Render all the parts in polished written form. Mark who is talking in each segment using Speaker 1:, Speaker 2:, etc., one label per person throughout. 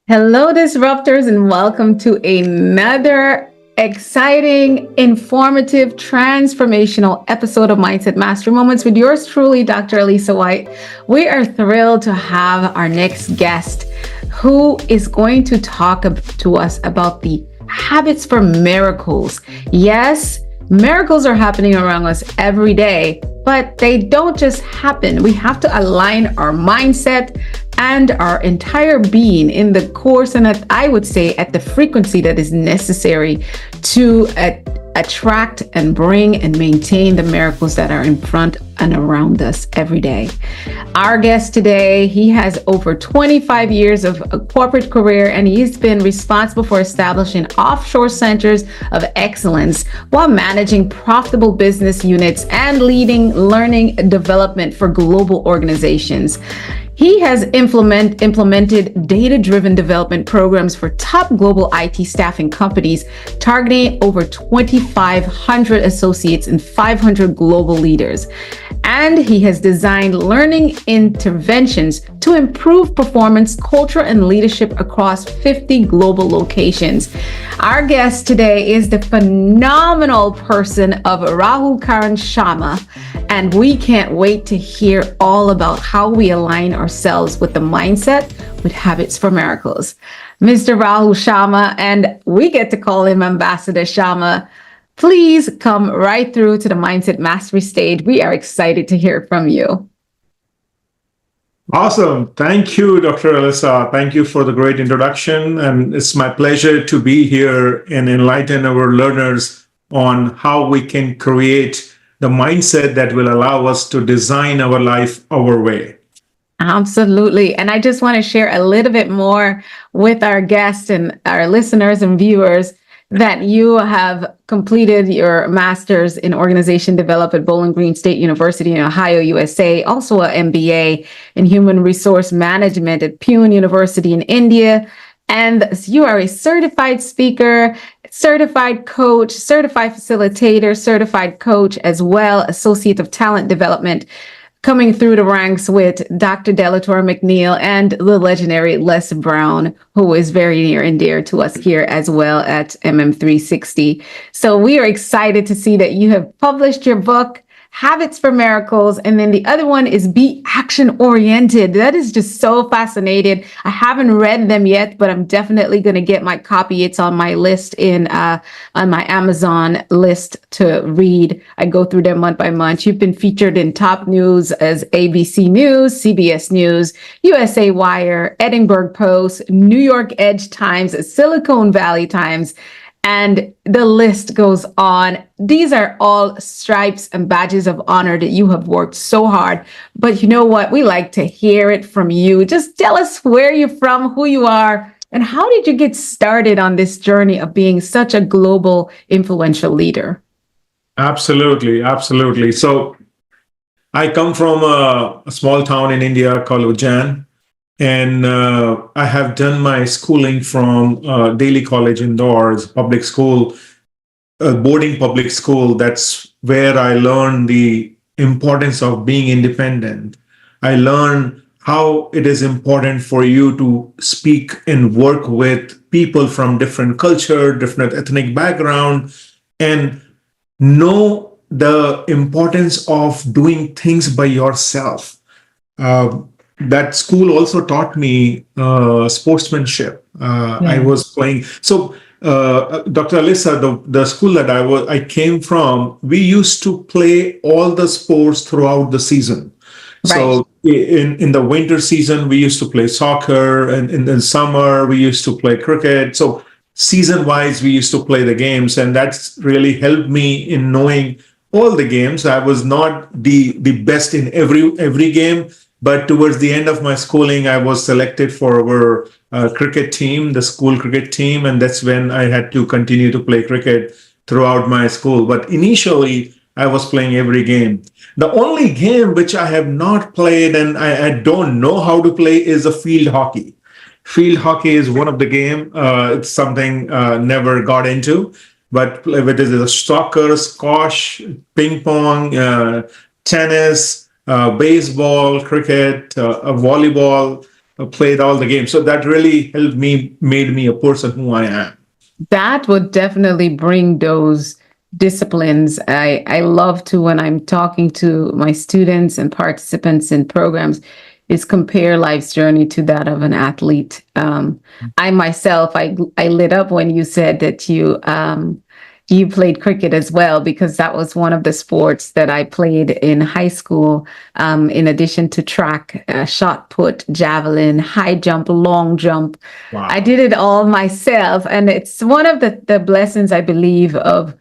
Speaker 1: Hello, disruptors, and welcome to another exciting, informative, transformational episode of Mindset Mastery Moments with yours truly, Dr. Elisa White. We are thrilled to have our next guest who is going to talk to us about the habits for miracles. Yes, miracles are happening around us every day, but they don't just happen. We have to align our mindset and our entire being in the course and I would say at the frequency that is necessary to attract and bring and maintain the miracles that are in front and around us every day. Our guest today, he has over 25 years of a corporate career, and he's been responsible for establishing offshore centers of excellence while managing profitable business units and leading learning development for global organizations. He has implemented data-driven development programs for top global IT staffing companies, targeting over 2,500 associates and 500 global leaders. And he has designed learning interventions to improve performance, culture, and leadership across 50 global locations. Our guest today is the phenomenal person of Rahul Karan Sharma, and we can't wait to hear all about how we align ourselves with the mindset with habits for miracles. Mr. Rahul Sharma, and we get to call him Ambassador Sharma. Please come right through to the Mindset Mastery stage. We are excited to hear from you.
Speaker 2: Awesome. Thank you, Dr. Elisa. Thank you for the great introduction. And it's my pleasure to be here and enlighten our learners on how we can create the mindset that will allow us to design our life our way.
Speaker 1: Absolutely. And I just want to share a little bit more with our guests and our listeners and viewers that you have completed your master's in organization development at Bowling Green State University in Ohio, USA, also an MBA in human resource management at Pune University in India. And you are a certified speaker, certified coach, certified facilitator, certified coach as well, associate of talent development, coming through the ranks with Dr. Delatorro, Mcneal, and the legendary Les Brown, who is very near and dear to us here as well at MM360. So we are excited to see that you have published your book, Habits for Miracles, and then the other one is Be Action Oriented. That is just so fascinating. I haven't read them yet, but I'm definitely going to get my copy. It's on my list on my Amazon list to read. I go through them month by month. You've been featured in top news as ABC News, CBS News, USA Wire, Edinburgh Post, New York Edge Times, Silicon Valley Times, and the list goes on. These are all stripes and badges of honor that you have worked so hard. But you know what? We like to hear it from you. Just tell us where you're from, who you are, and how did you get started on this journey of being such a global influential leader?
Speaker 2: Absolutely. Absolutely. So I come from a small town in India called Ujjain. And I have done my schooling from Daily College indoors, public school, boarding public school. That's where I learned the importance of being independent. I learned how it is important for you to speak and work with people from different culture, different ethnic background, and know the importance of doing things by yourself. That school also taught me sportsmanship. I was playing. So, Dr. Alyssa, the school that I came from, we used to play all the sports throughout the season. Right. So, in the winter season, we used to play soccer, and in the summer, we used to play cricket. So, season-wise, we used to play the games, and that's really helped me in knowing all the games. I was not the best in every game. But towards the end of my schooling, I was selected for our cricket team, the school cricket team, and that's when I had to continue to play cricket throughout my school. But initially, I was playing every game. The only game which I have not played and I don't know how to play is a field hockey. Field hockey is one of the game. It's something never got into, but it is a soccer, squash, ping pong, tennis, baseball, cricket, volleyball. played all the games. So that really helped me, made me a person who I am.
Speaker 1: That would definitely bring those disciplines. I love to, when I'm talking to my students and participants in programs, is compare life's journey to that of an athlete. I myself, I lit up when you said that you played cricket as well, because that was one of the sports that I played in high school. In addition to track, shot put, javelin, high jump, long jump. I
Speaker 2: Wow.
Speaker 1: did it all myself. And it's one of the blessings, I believe, of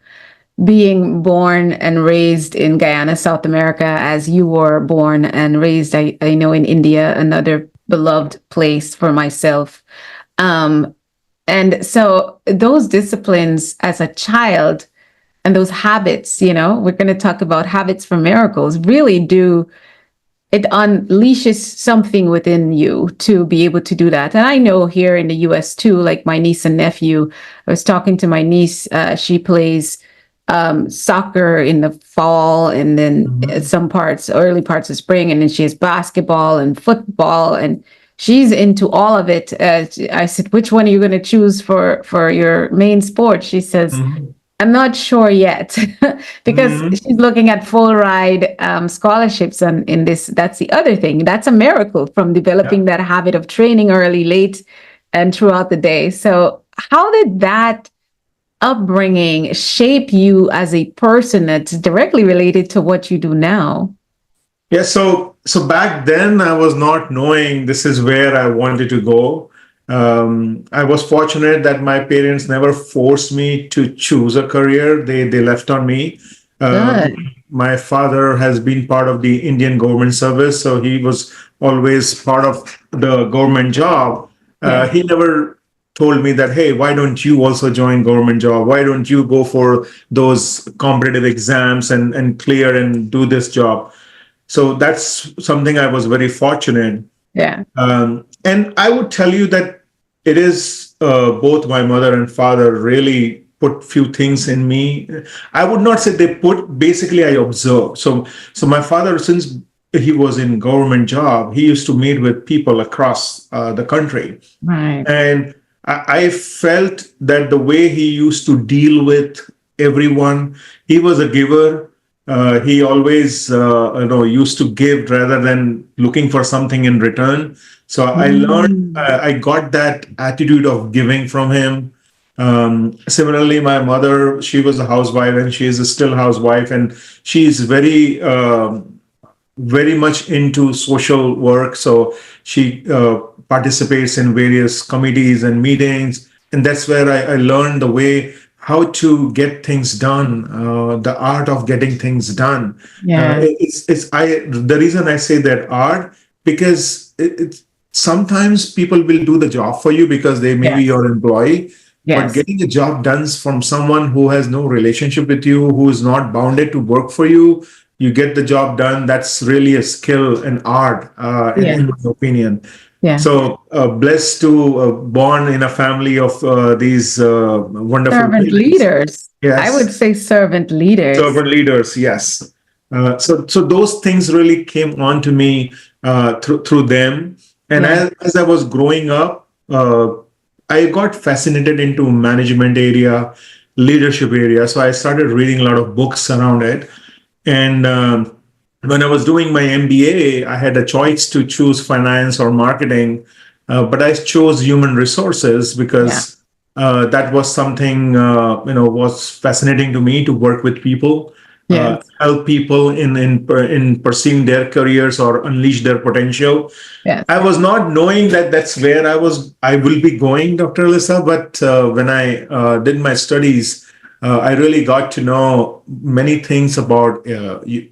Speaker 1: being born and raised in Guyana, South America, as you were born and raised, I know, in India, another beloved place for myself. Um, and so those disciplines as a child and those habits, we're going to talk about habits for miracles, really do, it unleashes something within you to be able to do that. And I know here in the US too, like my niece and nephew, I was talking to my niece, she plays soccer in the fall, and then
Speaker 2: Mhm.
Speaker 1: some parts, early parts of spring, and then she has basketball and football, and she's into all of it. I said, which one are you going to choose for your main sport? She says,
Speaker 2: Mhm.
Speaker 1: I'm not sure yet, because
Speaker 2: Mhm.
Speaker 1: she's looking at full ride scholarships. And in this, that's the other thing. That's a miracle, from
Speaker 2: Yeah.
Speaker 1: developing that habit of training early, late, and throughout the day. So, how did that upbringing shape you as a person that's directly related to what you do now?
Speaker 2: Yeah, so back then I was not knowing this is where I wanted to go. I was fortunate that my parents never forced me to choose a career. They left on me. Uh,
Speaker 1: Good.
Speaker 2: my father has been part of the Indian government service, so he was always part of the government job.
Speaker 1: Yes.
Speaker 2: He never told me that, hey, why don't you also join government job? Why don't you go for those competitive exams and clear and do this job? So that's something I was very fortunate.
Speaker 1: Yeah.
Speaker 2: And I would tell you that it is both my mother and father really put few things in me. I would not say they put, basically I observed. So my father, since he was in government job, he used to meet with people across the country.
Speaker 1: Right.
Speaker 2: And I felt that the way he used to deal with everyone, he was a giver. He always, used to give rather than looking for something in return. So I learned,
Speaker 1: Mm.
Speaker 2: I got that attitude of giving from him. Similarly, my mother, she was a housewife and she is a still housewife, and she is very much into social work. So she participates in various committees and meetings. And that's where I learned the way how to get things done, the art of getting things done.
Speaker 1: Yeah.
Speaker 2: The reason I say that art, because sometimes people will do the job for you because they may be
Speaker 1: Yes.
Speaker 2: your employee. But
Speaker 1: Yes.
Speaker 2: getting a job done from someone who has no relationship with you, who is not bounded to work for you, you get the job done. That's really a skill and art,
Speaker 1: Yeah.
Speaker 2: in my opinion.
Speaker 1: Yeah.
Speaker 2: So blessed to born in a family of these wonderful
Speaker 1: Servant
Speaker 2: parents.
Speaker 1: leaders. I would
Speaker 2: Yes,
Speaker 1: say servant leaders.
Speaker 2: servant leaders. Yes. So those things really came on to me through them. And
Speaker 1: Yeah.
Speaker 2: as I was growing up, I got fascinated into management area, leadership area. So I started reading a lot of books around it. And when I was doing my MBA, I had a choice to choose finance or marketing, but I chose human resources
Speaker 1: Yeah.
Speaker 2: because that was something was fascinating to me, to work with people,
Speaker 1: Yes.
Speaker 2: help people in pursuing their careers or unleash their potential.
Speaker 1: Yes.
Speaker 2: I was not knowing that that's where I will be going, Dr. Alyssa. But when I did my studies, I really got to know many things about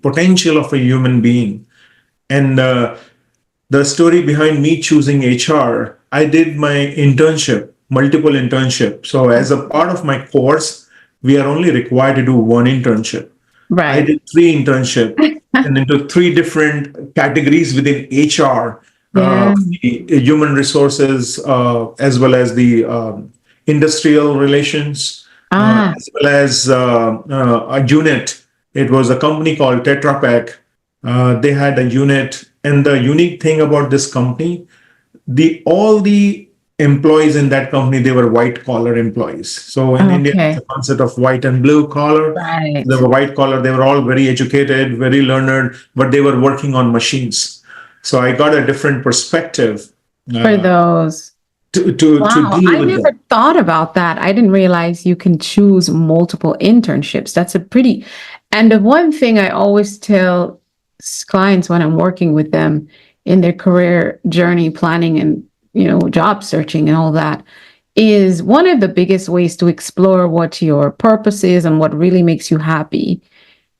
Speaker 2: potential of a human being. And the story behind me choosing HR, I did my internship, multiple internship. So as a part of my course, we are only required to do one internship. I
Speaker 1: Right.
Speaker 2: did three internship and into three different categories within HR,
Speaker 1: Yeah.
Speaker 2: the human resources, as well as the industrial relations,
Speaker 1: Ah.
Speaker 2: as well as a unit. It was a company called Tetra Pak. They had a unit, and the unique thing about this company, the all the employees in that company, they were white collar employees. So in India, it's
Speaker 1: Okay.
Speaker 2: a concept of white and blue collar. They
Speaker 1: Right.
Speaker 2: were white collar. They were all very educated, very learned, but they were working on machines. So I got a different perspective
Speaker 1: For
Speaker 2: uh,
Speaker 1: those.
Speaker 2: to
Speaker 1: Wow.
Speaker 2: deal
Speaker 1: I
Speaker 2: with
Speaker 1: never
Speaker 2: them.
Speaker 1: thought about that. I didn't realize you can choose multiple internships. That's a pretty, and the one thing I always tell clients when I'm working with them in their career journey planning and, job searching and all that is one of the biggest ways to explore what your purpose is and what really makes you happy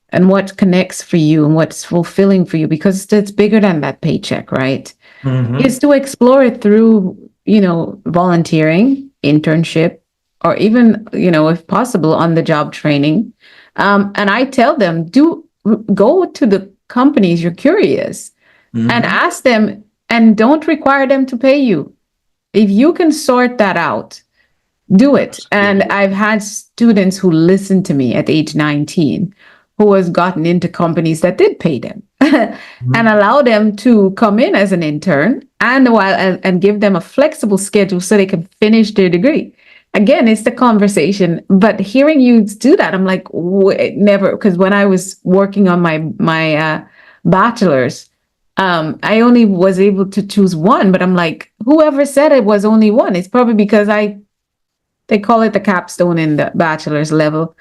Speaker 1: and what connects for you and what's fulfilling for you because it's bigger than that paycheck, right?
Speaker 2: Mhm.
Speaker 1: Is to explore it through, volunteering, internship, or even, if possible, on the job training. And I tell them, go to the companies you're curious and
Speaker 2: Mhm.
Speaker 1: ask them, and don't require them to pay you. If you can sort that out, do it. And
Speaker 2: Absolutely.
Speaker 1: I've had students who listened to me at age 19 who has gotten into companies that did pay them and
Speaker 2: Mhm.
Speaker 1: allow them to come in as an intern and give them a flexible schedule so they can finish their degree. Again, it's the conversation, but hearing you do that, I'm like, never. Because when I was working on my bachelor's, I only was able to choose one, but I'm like, whoever said it was only one? It's probably because they call it the capstone in the bachelor's level.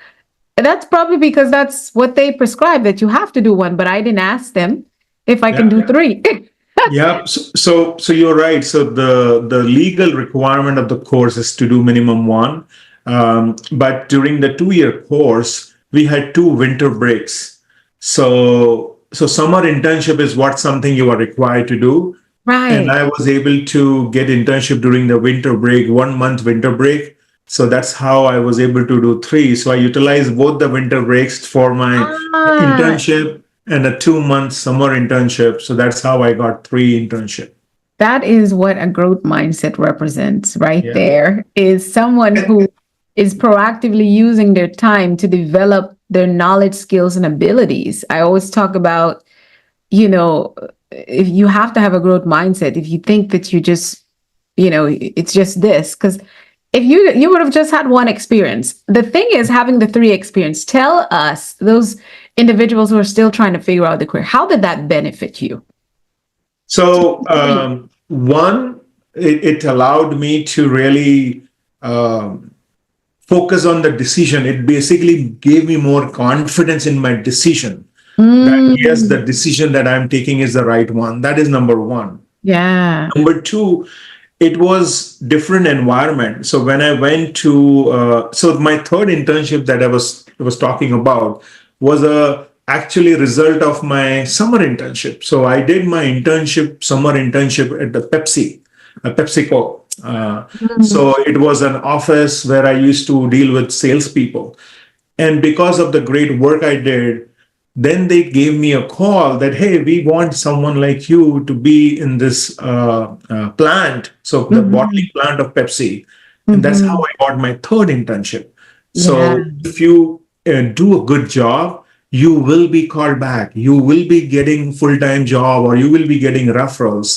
Speaker 1: And that's probably because that's what they prescribe, that you have to do one, but I didn't ask them if I can
Speaker 2: Yeah.
Speaker 1: do three.
Speaker 2: Yeah. So you're right. So the legal requirement of the course is to do minimum one. But during the 2 year course, we had two winter breaks. So summer internship is what something you are required to do. And
Speaker 1: Right.
Speaker 2: I was able to get internship during the winter break, 1 month winter break. So that's how I was able to do three. So I utilized both the winter breaks for my
Speaker 1: Ah,
Speaker 2: internship and a 2 month summer internship. So that's how I got three internship.
Speaker 1: that is what a growth mindset represents right
Speaker 2: Yeah.
Speaker 1: there is someone who is proactively using their time to develop their knowledge, skills, and abilities. I always talk about, if you have to have a growth mindset, if you think that you just, it's just this, because if you would have just had one experience. The thing is having the three experience. Tell us, those individuals who are still trying to figure out the career, how did that benefit you?
Speaker 2: So
Speaker 1: Three.
Speaker 2: one, it allowed me to really um, focus on the decision. It basically gave me more confidence in my decision that yes, the
Speaker 1: Mm,
Speaker 2: decision that I'm taking is the right one. That is number one.
Speaker 1: yeah.
Speaker 2: Number two, it was different environment. So when I went to, so my third internship that I was talking about was a actually result of my summer internship. So I did my summer internship at the PepsiCo.
Speaker 1: Mm,
Speaker 2: So it was an office where I used to deal with salespeople. And because of the great work I did, then they gave me a call that, hey, we want someone like you to be in this plant. So the bottling
Speaker 1: mhm,
Speaker 2: plant of Pepsi. And that's how
Speaker 1: mhm.
Speaker 2: I got my third internship.
Speaker 1: Yeah.
Speaker 2: So if you do a good job, you will be called back. You will be getting full-time job or you will be getting referrals.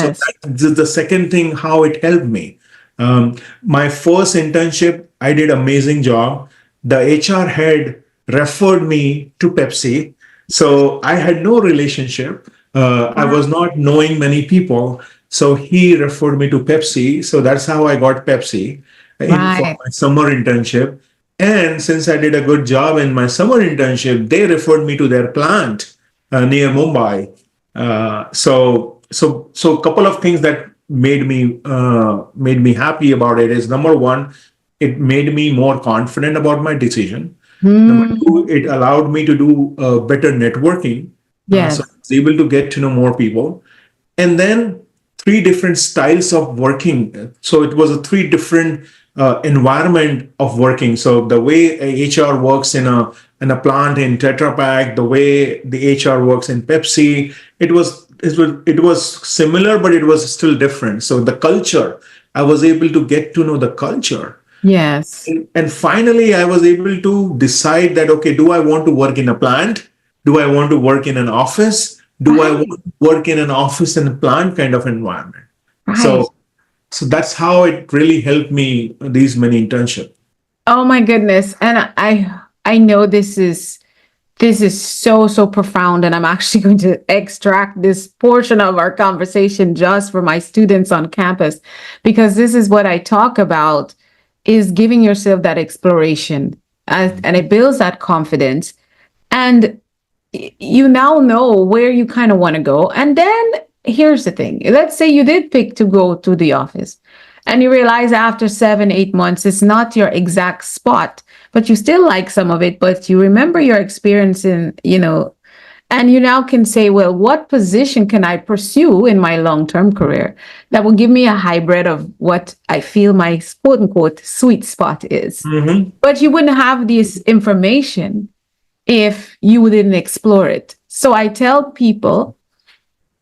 Speaker 2: So
Speaker 1: Yes.
Speaker 2: that's the second thing, how it helped me. My first internship, I did amazing job. The HR head referred me to Pepsi. So I had no relationship. I was not knowing many people. So he referred me to Pepsi. So that's how I got Pepsi in for
Speaker 1: Right.
Speaker 2: my summer internship. And since I did a good job in my summer internship, they referred me to their plant near Mumbai. So a couple of things that made me happy about it is number one, it made me more confident about my decision. Number two,
Speaker 1: Mm,
Speaker 2: it allowed me to do better networking. So I
Speaker 1: yes.
Speaker 2: was able to get to know more people. And then three different styles of working. So it was a three different environment of working. So the way a HR works in a plant in Tetra Pak, the way the HR works in Pepsi, it was similar, but it was still different. So the culture, I was able to get to know the culture.
Speaker 1: Yes.
Speaker 2: And finally, I was able to decide that, okay, do I want to work in a plant? Do I want to work in an office? Do I want
Speaker 1: Right.
Speaker 2: to work in an office and a plant kind of environment?
Speaker 1: Right.
Speaker 2: So that's how it really helped me these many internships.
Speaker 1: Oh my goodness. And I know this is so profound, and I'm actually going to extract this portion of our conversation just for my students on campus, because this is what I talk about, is giving yourself that exploration, and it builds that confidence, and you now know where you kind of want to go. And then here's the thing. Let's say you did pick to go to the office and you realize after 7, 8 months, it's not your exact spot, but you still like some of it, but you remember your experience and you now can say, well, what position can I pursue in my long-term career that will give me a hybrid of what I feel my quote unquote sweet spot is?
Speaker 2: Mm-hmm.
Speaker 1: But you wouldn't have this information if you didn't explore it. So I tell people,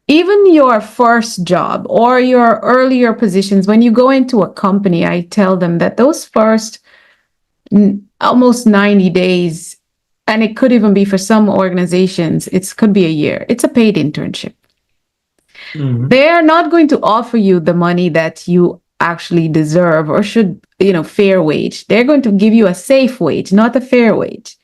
Speaker 1: even your first job or your earlier positions, when you go into a company, I tell them that those first almost 90 days, and it could even be for some organizations, it could be a year. It's a paid internship.
Speaker 2: Mm-hmm.
Speaker 1: They're not going to offer you the money that you actually deserve or should, fair wage. They're going to give you a safe wage, not a fair wage,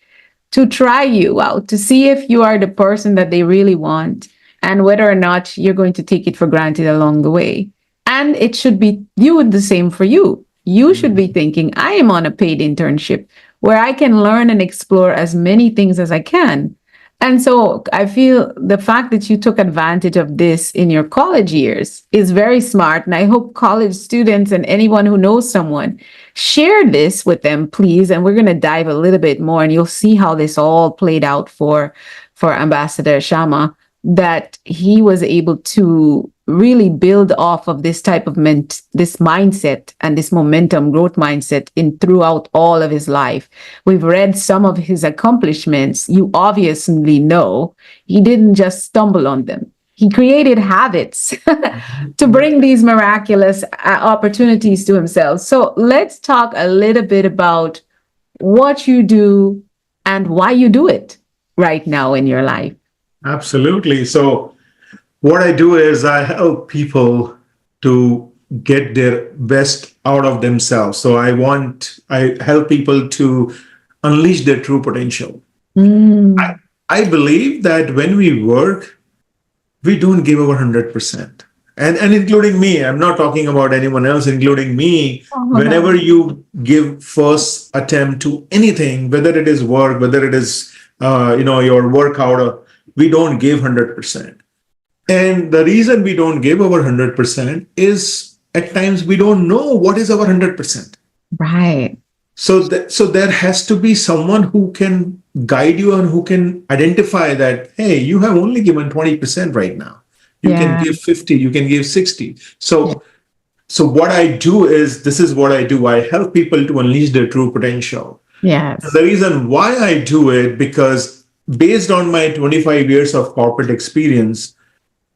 Speaker 1: to try you out, to see if you are the person that they really want and whether or not you're going to take it for granted along the way. And it should be the same for you. You should be thinking, I am on a paid internship where I can learn and explore as many things as I can. And so I feel the fact that you took advantage of this in your college years is very smart. And I hope college students and anyone who knows someone, share this with them, please. And we're going to dive a little bit more, and you'll see how this all played out for Ambassador Sharma, that he was able to really build off of this type of this mindset and this momentum growth mindset in throughout all of his life. We've read some of his accomplishments. You obviously know he didn't just stumble on them. He created habits to bring these miraculous opportunities to himself. So let's talk a little bit about what you do and why you do it right now in your life.
Speaker 2: Absolutely. So what I do is I help people to get their best out of themselves. So I help people to unleash their true potential. I believe that when we work, we don't give our 100%. And including me, I'm not talking about anyone else, including me. Whenever you give first attempt to anything, whether it is work, whether it is your workout, we don't give 100%. And the reason we don't give our 100% is at times we don't know what is our 100%.
Speaker 1: Right.
Speaker 2: So there has to be someone who can guide you and who can identify that, hey, you have only given 20% right now. You can give 50, you can give 60. So what I do is, this is what I do. I help people to unleash their true potential.
Speaker 1: Yes.
Speaker 2: And the reason why I do it, because based on my 25 years of corporate experience,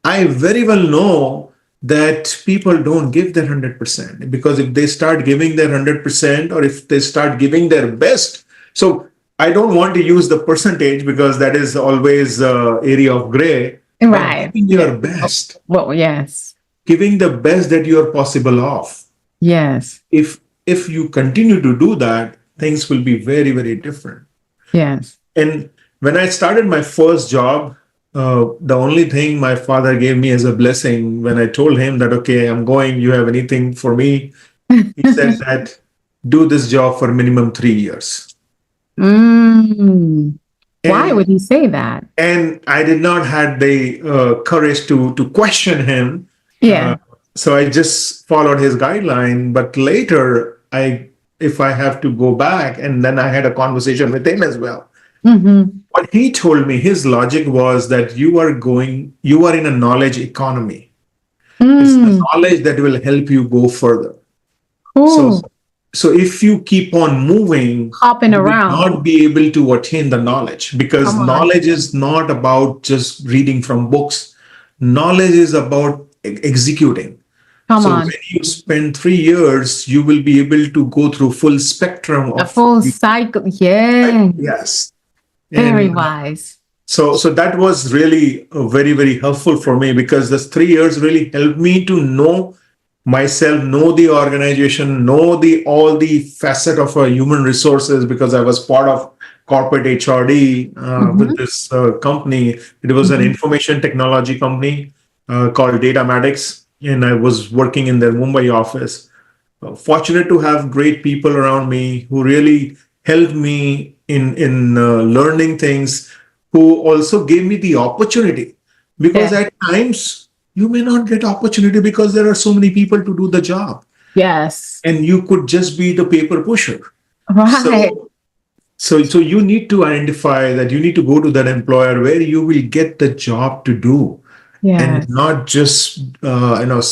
Speaker 2: I very well know that people don't give their 100%, because if they start giving their 100% or if they start giving their best, so I don't want to use the percentage because that is always area of gray.
Speaker 1: Right.
Speaker 2: Giving your best.
Speaker 1: Well, yes.
Speaker 2: Giving the best that you are possible of.
Speaker 1: Yes.
Speaker 2: If you continue to do that, things will be very, very different.
Speaker 1: Yes.
Speaker 2: And when I started my first job, the only thing my father gave me as a blessing when I told him that, okay, I'm going, you have anything for me? He said that, do this job for minimum 3 years.
Speaker 1: Why would he say that? And
Speaker 2: I did not have the courage to question him.
Speaker 1: Yeah.
Speaker 2: So I just followed his guideline. But later, if I have to go back, and then I had a conversation with him as well. What he told me, his logic was that you are in a knowledge economy. It's the knowledge that will help you go further. So if you keep on moving,
Speaker 1: hopping around,
Speaker 2: you will not be able to attain the knowledge, because knowledge is not about just reading from books. Knowledge is about executing. When you spend 3 years, you will be able to go through full spectrum of
Speaker 1: a full cycle. Yeah.
Speaker 2: Yes.
Speaker 1: Very wise.
Speaker 2: So that was really very, very helpful for me, because this 3 years really helped me to know myself, know the organization, know the all the facet of human resources, because I was part of corporate HRD with
Speaker 1: Mhm.
Speaker 2: this company. It was an
Speaker 1: Mhm.
Speaker 2: information technology company called Datamatics, and I was working in their Mumbai office. Fortunate to have great people around me who really helped me in learning things, who also gave me the opportunity, because
Speaker 1: Yeah.
Speaker 2: at times you may not get opportunity because there are so many people to do the job,
Speaker 1: Yes.
Speaker 2: and you could just be the paper pusher.
Speaker 1: Right.
Speaker 2: So so so you need to identify that you need to go to that employer where you will get the job to do, and
Speaker 1: Yes.
Speaker 2: not just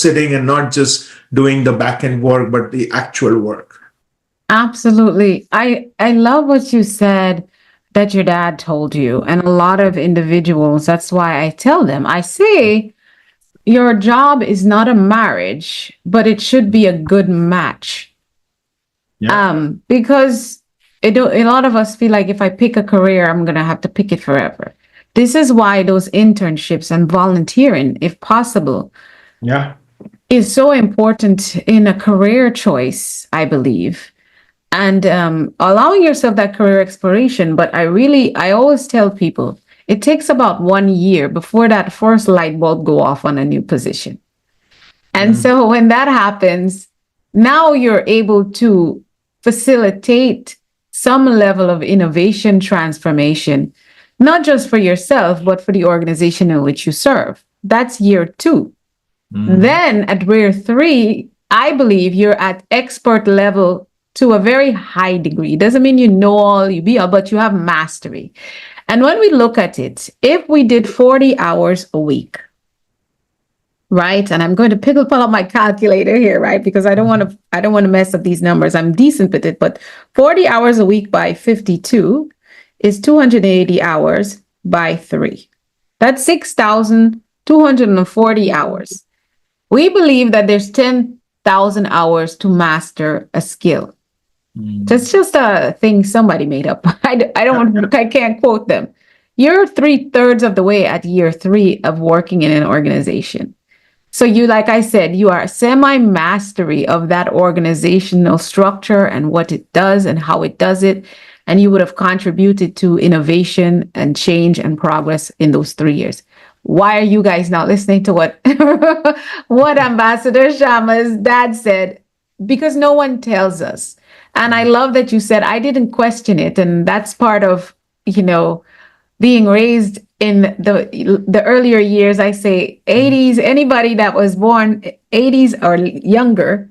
Speaker 2: sitting and not just doing the back end work, but the actual work.
Speaker 1: Absolutely. I love what you said that your dad told you, and a lot of individuals, that's why I tell them. I say your job is not a marriage, but it should be a good match.
Speaker 2: Yeah.
Speaker 1: Because a lot of us feel like if I pick a career, I'm going to have to pick it forever. This is why those internships and volunteering, if possible,
Speaker 2: Yeah.
Speaker 1: is so important in a career choice, I believe. And allowing yourself that career exploration. But I always tell people it takes about 1 year before that first light bulb go off on a new position. And
Speaker 2: Mm.
Speaker 1: so when that happens, now you're able to facilitate some level of innovation transformation, not just for yourself, but for the organization in which you serve. That's year two.
Speaker 2: Mm.
Speaker 1: Then at year three, I believe you're at expert level to a very high degree. Doesn't mean you know all, you be all, but you have mastery. And when we look at it, if we did 40 hours a week, right? And I'm going to pull up my calculator here, right? Because I don't want to mess up these numbers. I'm decent with it, but 40 hours a week by 52 is 280 hours by 3. That's 6,240 hours. We believe that there's 10,000 hours to master a skill.
Speaker 2: Mm.
Speaker 1: That's just a thing somebody made up. I can't quote them. You're 3/3 of the way at year 3 of working in an organization. So you, like I said, you are semi mastery of that organizational structure and what it does and how it does it. And you would have contributed to innovation and change and progress in those 3 years. Why are you guys not listening to what what Ambassador Sharma's dad said? Because no one tells us. And I love that you said I didn't question it. And that's part of, you know, being raised in the earlier years. I say 80s, anybody that was born 80s or younger,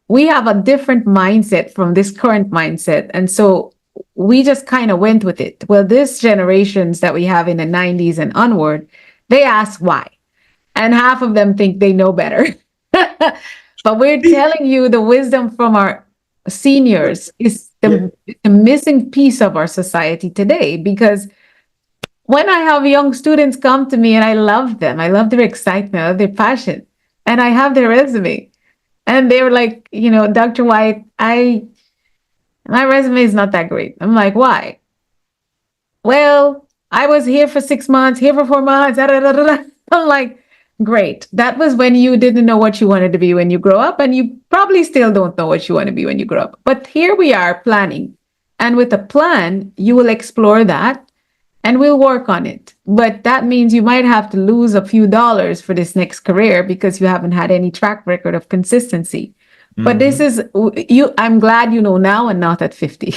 Speaker 1: we have a different mindset from this current mindset. And so we just kind of went with it. Well, this generations that we have in the 90s and onward, they ask why. And half of them think they know better. But we're telling you the wisdom from our seniors is
Speaker 2: Yeah.
Speaker 1: the missing piece of our society today. Because when I have young students come to me and I love them, I love their excitement, I love their passion, and I have their resume, and they were like, Dr. White, I my resume is not that great. I'm like, why? Well, I was here for 6 months, here for 4 months. Da, da, da, da, da. I'm like, great. That was when you didn't know what you wanted to be when you grow up, and you probably still don't know what you want to be when you grow up. But here we are planning. And with a plan, you will explore that and we'll work on it. But that means you might have to lose a few dollars for this next career because you haven't had any track record of consistency. But this
Speaker 2: Mhm.
Speaker 1: is you. I'm glad you know now and not at 50.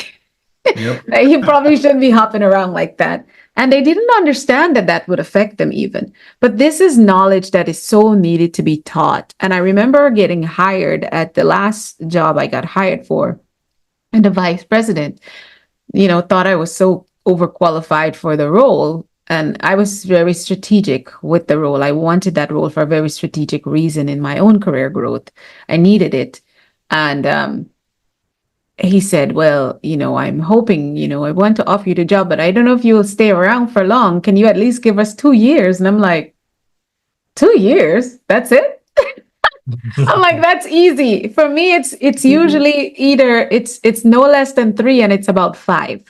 Speaker 2: Yep.
Speaker 1: You probably shouldn't be hopping around like that. And they didn't understand that that would affect them even. But this is knowledge that is so needed to be taught. And I remember getting hired at the last job I got hired for, and the vice president, thought I was so overqualified for the role. And I was very strategic with the role. I wanted that role for a very strategic reason in my own career growth. I needed it. And he said, well, I'm hoping, I want to offer you the job, but I don't know if you'll stay around for long. Can you at least give us 2 years? And I'm like, 2 years? That's it? I'm like, that's easy. For me, it's usually either it's no less than 3 and it's about 5.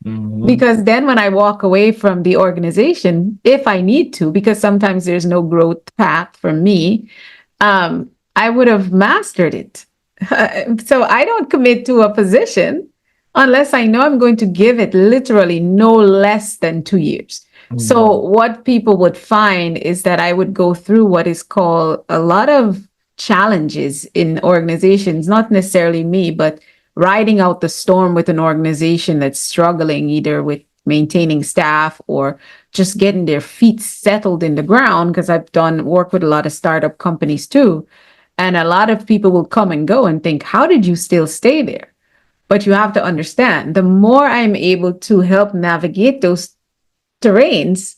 Speaker 2: Mhm.
Speaker 1: Because then when I walk away from the organization, if I need to, because sometimes there's no growth path for me, I would have mastered it. So I don't commit to a position unless I know I'm going to give it literally no less than 2 years. So
Speaker 2: Mm.
Speaker 1: what people would find is that I would go through what is called a lot of challenges in organizations, not necessarily me, but riding out the storm with an organization that's struggling either with maintaining staff or just getting their feet settled in the ground. Because I've done work with a lot of startup companies too. And a lot of people will come and go and think, how did you still stay there? But you have to understand, the more I'm able to help navigate those terrains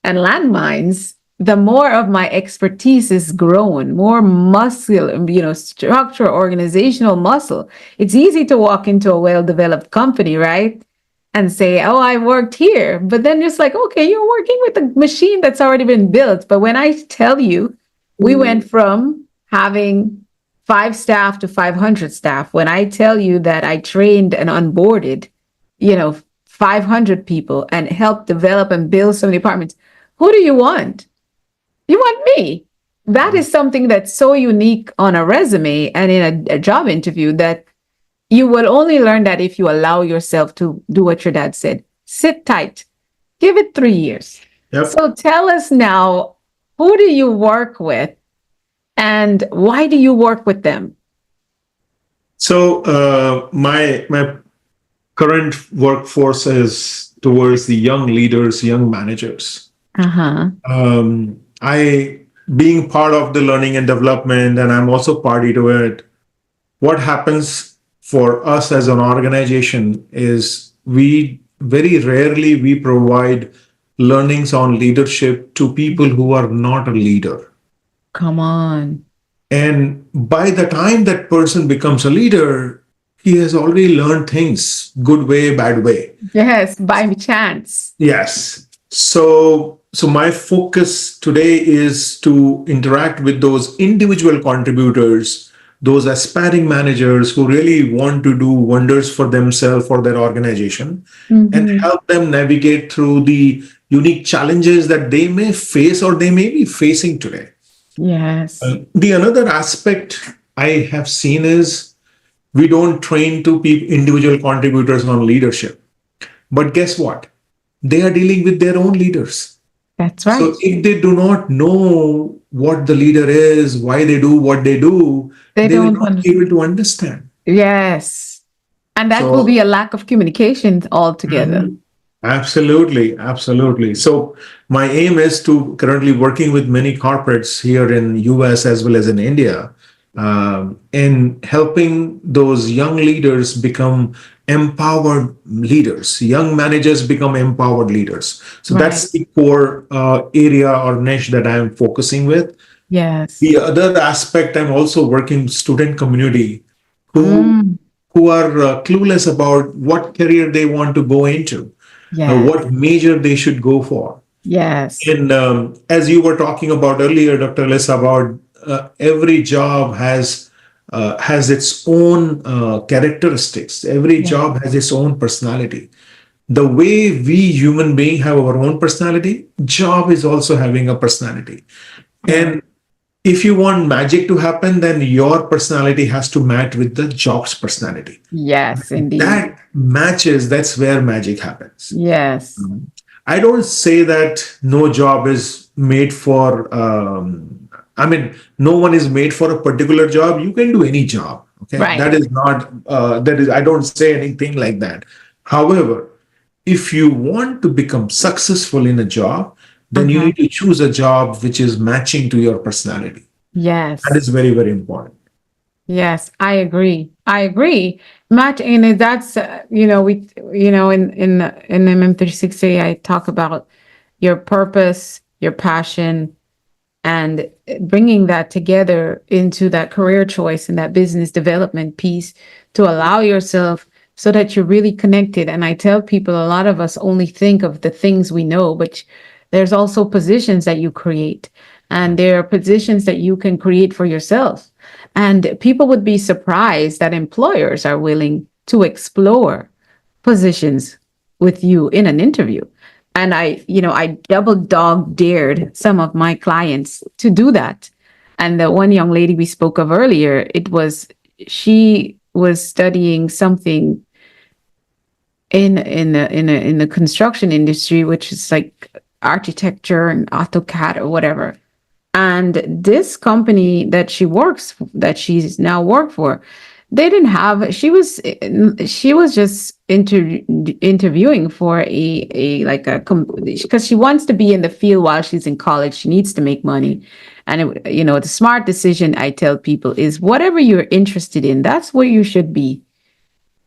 Speaker 1: and landmines, the more of my expertise is grown, more muscle, structure, organizational muscle. It's easy to walk into a well-developed company, right? And say, oh, I worked here. But then it's like, okay, you're working with a machine that's already been built. But when I tell you, we went from having 5 staff to 500 staff, when I tell you that I trained and onboarded, 500 people and helped develop and build some departments, who do you want? You want me. That is something that's so unique on a resume and in a job interview that you will only learn that if you allow yourself to do what your dad said. Sit tight. Give it 3 years.
Speaker 2: Yep.
Speaker 1: So tell us now, who do you work with and why do you work with them?
Speaker 2: So my current workforce is towards the young leaders, young managers.
Speaker 1: Uh-huh.
Speaker 2: I being part of the learning and development, and I'm also party to it. What happens for us as an organization is we very rarely we provide learnings on leadership to people who are not a leader.
Speaker 1: Come on.
Speaker 2: And by the time that person becomes a leader, he has already learned things, good way, bad way.
Speaker 1: Yes, by chance.
Speaker 2: Yes. So my focus today is to interact with those individual contributors, those aspiring managers who really want to do wonders for themselves, for their organization, and
Speaker 1: Mm-hmm.
Speaker 2: help them navigate through the unique challenges that they may face or they may be facing today.
Speaker 1: Yes.
Speaker 2: The another aspect I have seen is we don't train to individual contributors on leadership. But guess what? They are dealing with their own leaders.
Speaker 1: That's
Speaker 2: So
Speaker 1: right.
Speaker 2: if they do not know what the leader is, why they do what they do,
Speaker 1: They
Speaker 2: they will
Speaker 1: don't
Speaker 2: not be
Speaker 1: understand.
Speaker 2: able to understand.
Speaker 1: Yes. And that will be
Speaker 2: So
Speaker 1: a lack of communication altogether.
Speaker 2: mhm. Absolutely, absolutely. So my aim is to currently working with many corporates here in US as well as in India, in helping those young leaders become empowered leaders, young managers become empowered leaders. So
Speaker 1: Right.
Speaker 2: that's the core area or niche that I'm focusing with.
Speaker 1: Yes.
Speaker 2: The other aspect, I'm also working student community who
Speaker 1: Mm.
Speaker 2: who are clueless about what career they want to go into,
Speaker 1: Yes.
Speaker 2: what major they should go for.
Speaker 1: Yes.
Speaker 2: And as you were talking about earlier, Dr. Liss, about every job has its own characteristics. Every
Speaker 1: Yeah.
Speaker 2: job has its own personality. The way we human being have our own personality, job is also having a personality.
Speaker 1: Yeah.
Speaker 2: And if you want magic to happen, then your personality has to match with the job's personality.
Speaker 1: Yes, indeed.
Speaker 2: That matches, that's where magic happens.
Speaker 1: Yes.
Speaker 2: I don't say that no job is made for, no one is made for a particular job. You can do any job. Okay.
Speaker 1: Right.
Speaker 2: That is not, I don't say anything like that. However, if you want to become successful in a job, then you
Speaker 1: Uh-huh.
Speaker 2: need to choose a job which is matching to your personality. That
Speaker 1: Yes.
Speaker 2: is very, very important.
Speaker 1: Yes, I agree. I agree. Matt, and that's in MM360, I talk about your purpose, your passion, and bringing that together into that career choice and that business development piece to allow yourself so that you're really connected. And I tell people, a lot of us only think of the things we know, but there's also positions that you create, and there are positions that you can create for yourself. And people would be surprised that employers are willing to explore positions with you in an interview. And I double dog dared some of my clients to do that. And the one young lady we spoke of earlier, she was studying something in the construction industry, which is like architecture and AutoCAD or whatever. And this company that she's now worked for, they didn't have. She was just interviewing for a like a because she wants to be in the field while she's in college. She needs to make money, and the smart decision I tell people is whatever you're interested in, that's where you should be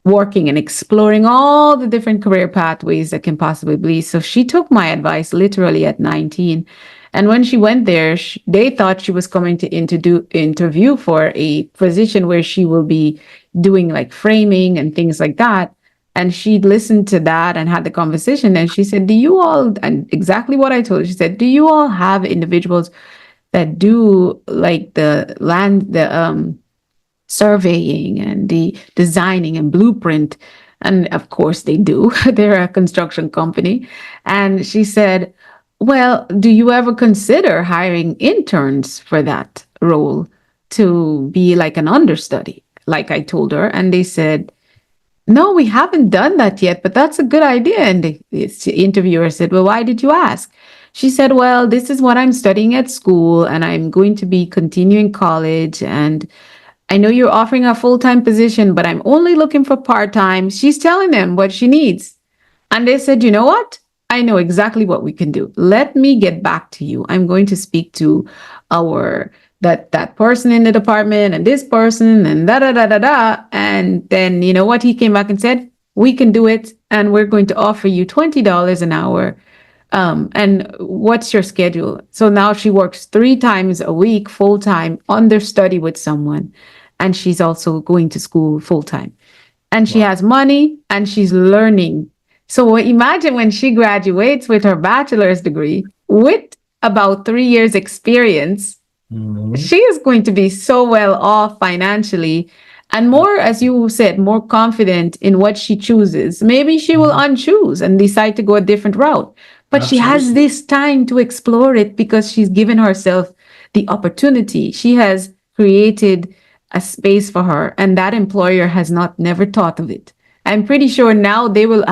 Speaker 1: working and exploring all the different career pathways that can possibly be. So she took my advice literally at 19. And when she went there, they thought she was coming to interview for a position where she will be doing like framing and things like that. And she listened to that and had the conversation. And she said, and exactly what I told her, she said, do you all have individuals that do like the surveying and the designing and blueprint? And of course they do. They're a construction company. And she said, well, do you ever consider hiring interns for that role to be like an understudy? Like I told her. And they said, no, we haven't done that yet, but that's a good idea. And the interviewer said, well, why did you ask? She said, well, this is what I'm studying at school, and I'm going to be continuing college. And I know you're offering a full-time position, but I'm only looking for part-time. She's telling them what she needs. And they said, you know what? I know exactly what we can do. Let me get back to you. I'm going to speak to that person in the department and this person and da da da da da. And then you know what? He came back and said, we can do it, and we're going to offer you $20 an hour. And what's your schedule? So now she works 3 times a week, full time, understudy with someone. And she's also going to school full time. And she has money and she's learning. So imagine when she graduates with her bachelor's degree with about 3 years experience, she is going to be so well off financially and more, as you said, more confident in what she chooses. Maybe she will unchoose and decide to go a different route. But Absolutely. She has this time to explore it because she's given herself the opportunity. She has created a space for her, and that employer has never thought of it. I'm pretty sure now they will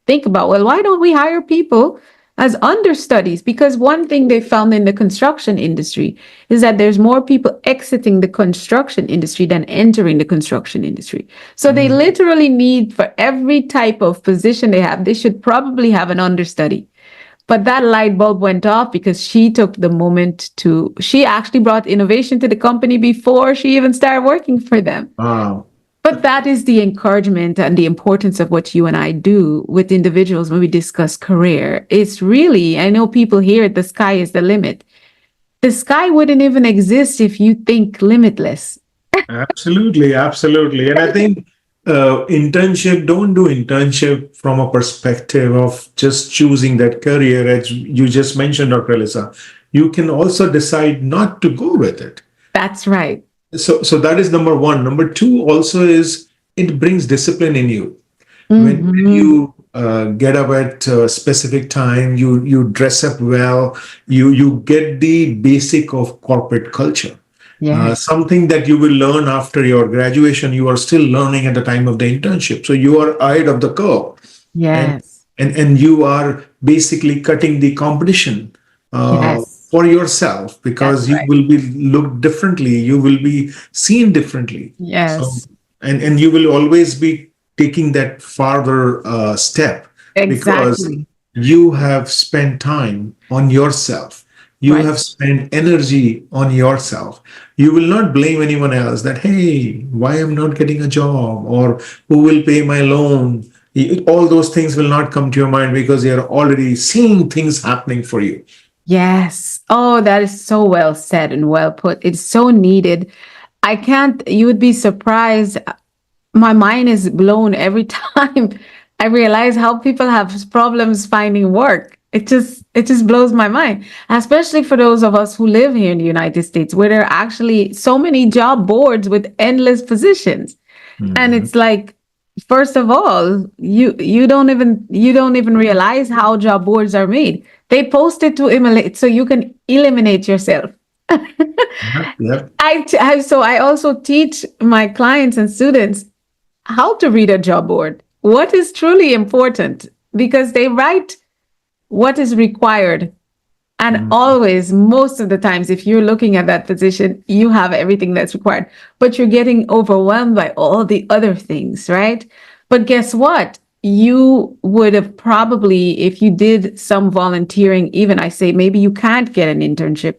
Speaker 1: think about, well, why don't we hire people as understudies? Because one thing they found in the construction industry is that there's more people exiting the construction industry than entering the construction industry. So they literally need, for every type of position they should probably have an understudy. But that light bulb went off because she took the moment she actually brought innovation to the company before she even started working for them.
Speaker 2: Wow.
Speaker 1: But that is the encouragement and the importance of what you and I do with individuals when we discuss career. It's really, I know people hear the sky is the limit. The sky wouldn't even exist if you think limitless.
Speaker 2: Absolutely. And I think don't do internship from a perspective of just choosing that career, as you just mentioned, Dr. Alyssa. You can also decide not to go with it.
Speaker 1: That's right.
Speaker 2: So that is number one. Number two also is it brings discipline in you. When you get up at a specific time, you dress up well, you get the basic of corporate culture. Something that you will learn after your graduation, you are still learning at the time of the internship. So you are ahead of the curve.
Speaker 1: Yes.
Speaker 2: And you are basically cutting the competition for yourself, because you will be looked differently. You will be seen differently.
Speaker 1: Yes.
Speaker 2: So, and you will always be taking that farther step.
Speaker 1: Exactly.
Speaker 2: Because you have spent time on yourself. You have spent energy on yourself. You will not blame anyone else that, hey, why I'm not getting a job, or who will pay my loan. All those things will not come to your mind because you're already seeing things happening for you.
Speaker 1: Yes. Oh, that is so well said and well put. It's so needed. You would be surprised. My mind is blown every time I realize how people have problems finding work. It just blows my mind, especially for those of us who live here in the United States, where there are actually so many job boards with endless positions. And it's like, first of all, you don't even realize how job boards are made. They post it to eliminate, so you can eliminate yourself.
Speaker 2: Yep, yep.
Speaker 1: So I also teach my clients and students how to read a job board, what is truly important, because they write what is required. And
Speaker 2: Mm.
Speaker 1: always, most of the times, if you're looking at that position, you have everything that's required, but you're getting overwhelmed by all the other things, right? But guess what? You would have probably, if you did some volunteering, even I say maybe you can't get an internship,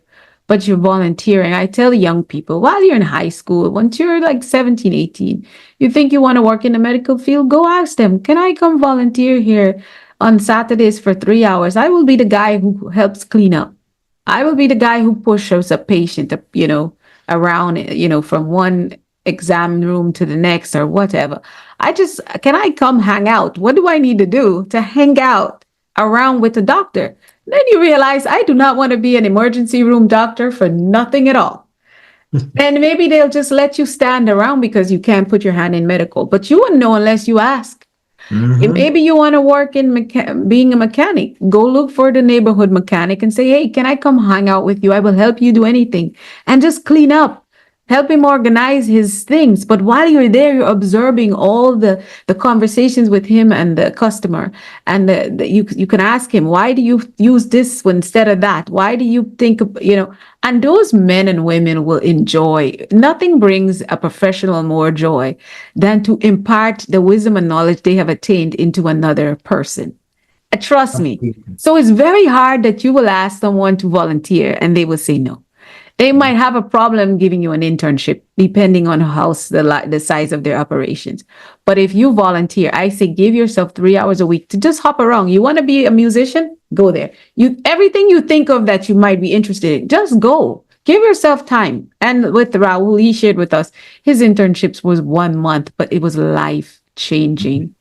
Speaker 1: but you're volunteering. I tell young people while you're in high school, once you're like 17, 18, you think you want to work in the medical field, go ask them, can I come volunteer here on Saturdays for 3 hours? I will be the guy who helps clean up. I will be the guy who pushes a patient, around, from one exam room to the next or whatever. Can I come hang out? What do I need to do to hang out around with the doctor? Then you realize I do not want to be an emergency room doctor for nothing at all. And maybe they'll just let you stand around because you can't put your hand in medical, but you wouldn't know unless you ask.
Speaker 2: Mhm.
Speaker 1: Maybe you want to work in being a mechanic. Go look for the neighborhood mechanic and say, hey, can I come hang out with you? I will help you do anything. And just clean up. Help him organize his things. But while you're there, you're observing all the conversations with him and the customer. And you can ask him, why do you use this instead of that? Why do you think, and those men and women will enjoy. Nothing brings a professional more joy than to impart the wisdom and knowledge they have attained into another person. Trust me. So it's very hard that you will ask someone to volunteer and they will say no. They might have a problem giving you an internship depending on the size of their operations. But if you volunteer, I say give yourself 3 hours a week to just hop around. You want to be a musician? Go there. Everything you think of that you might be interested in, just go. Give yourself time. And with Rahul, he shared with us his internships was 1 month, but it was life changing.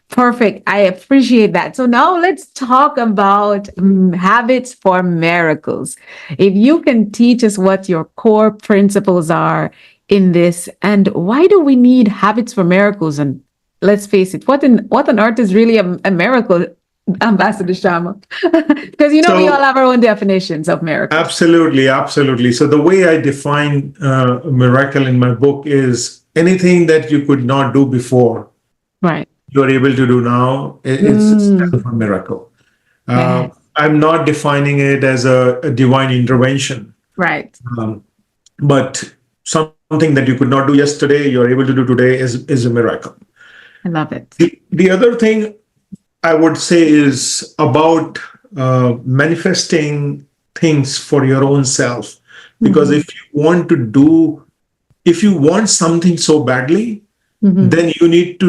Speaker 1: Perfect. I appreciate that. So now let's talk about habits for miracles. If you can teach us what your core principles are in this, and why do we need habits for miracles? And let's face it, what on earth is really a miracle, Ambassador Sharma? Because we all
Speaker 2: So,
Speaker 1: have our own definitions of miracles.
Speaker 2: absolutely, absolutely. So, the way I define a miracle in my book is anything that you could not do before,
Speaker 1: Right.
Speaker 2: you're able to do now. It's
Speaker 1: Mm,
Speaker 2: a miracle.
Speaker 1: yes.
Speaker 2: I'm not defining it as a divine intervention,
Speaker 1: Right.
Speaker 2: um, but something that you could not do yesterday, you're able to do today is a miracle.
Speaker 1: I love it.
Speaker 2: The other thing I would say is about manifesting things for your own self. Because
Speaker 1: Mhm.
Speaker 2: if you want something so badly,
Speaker 1: Mhm.
Speaker 2: then you need to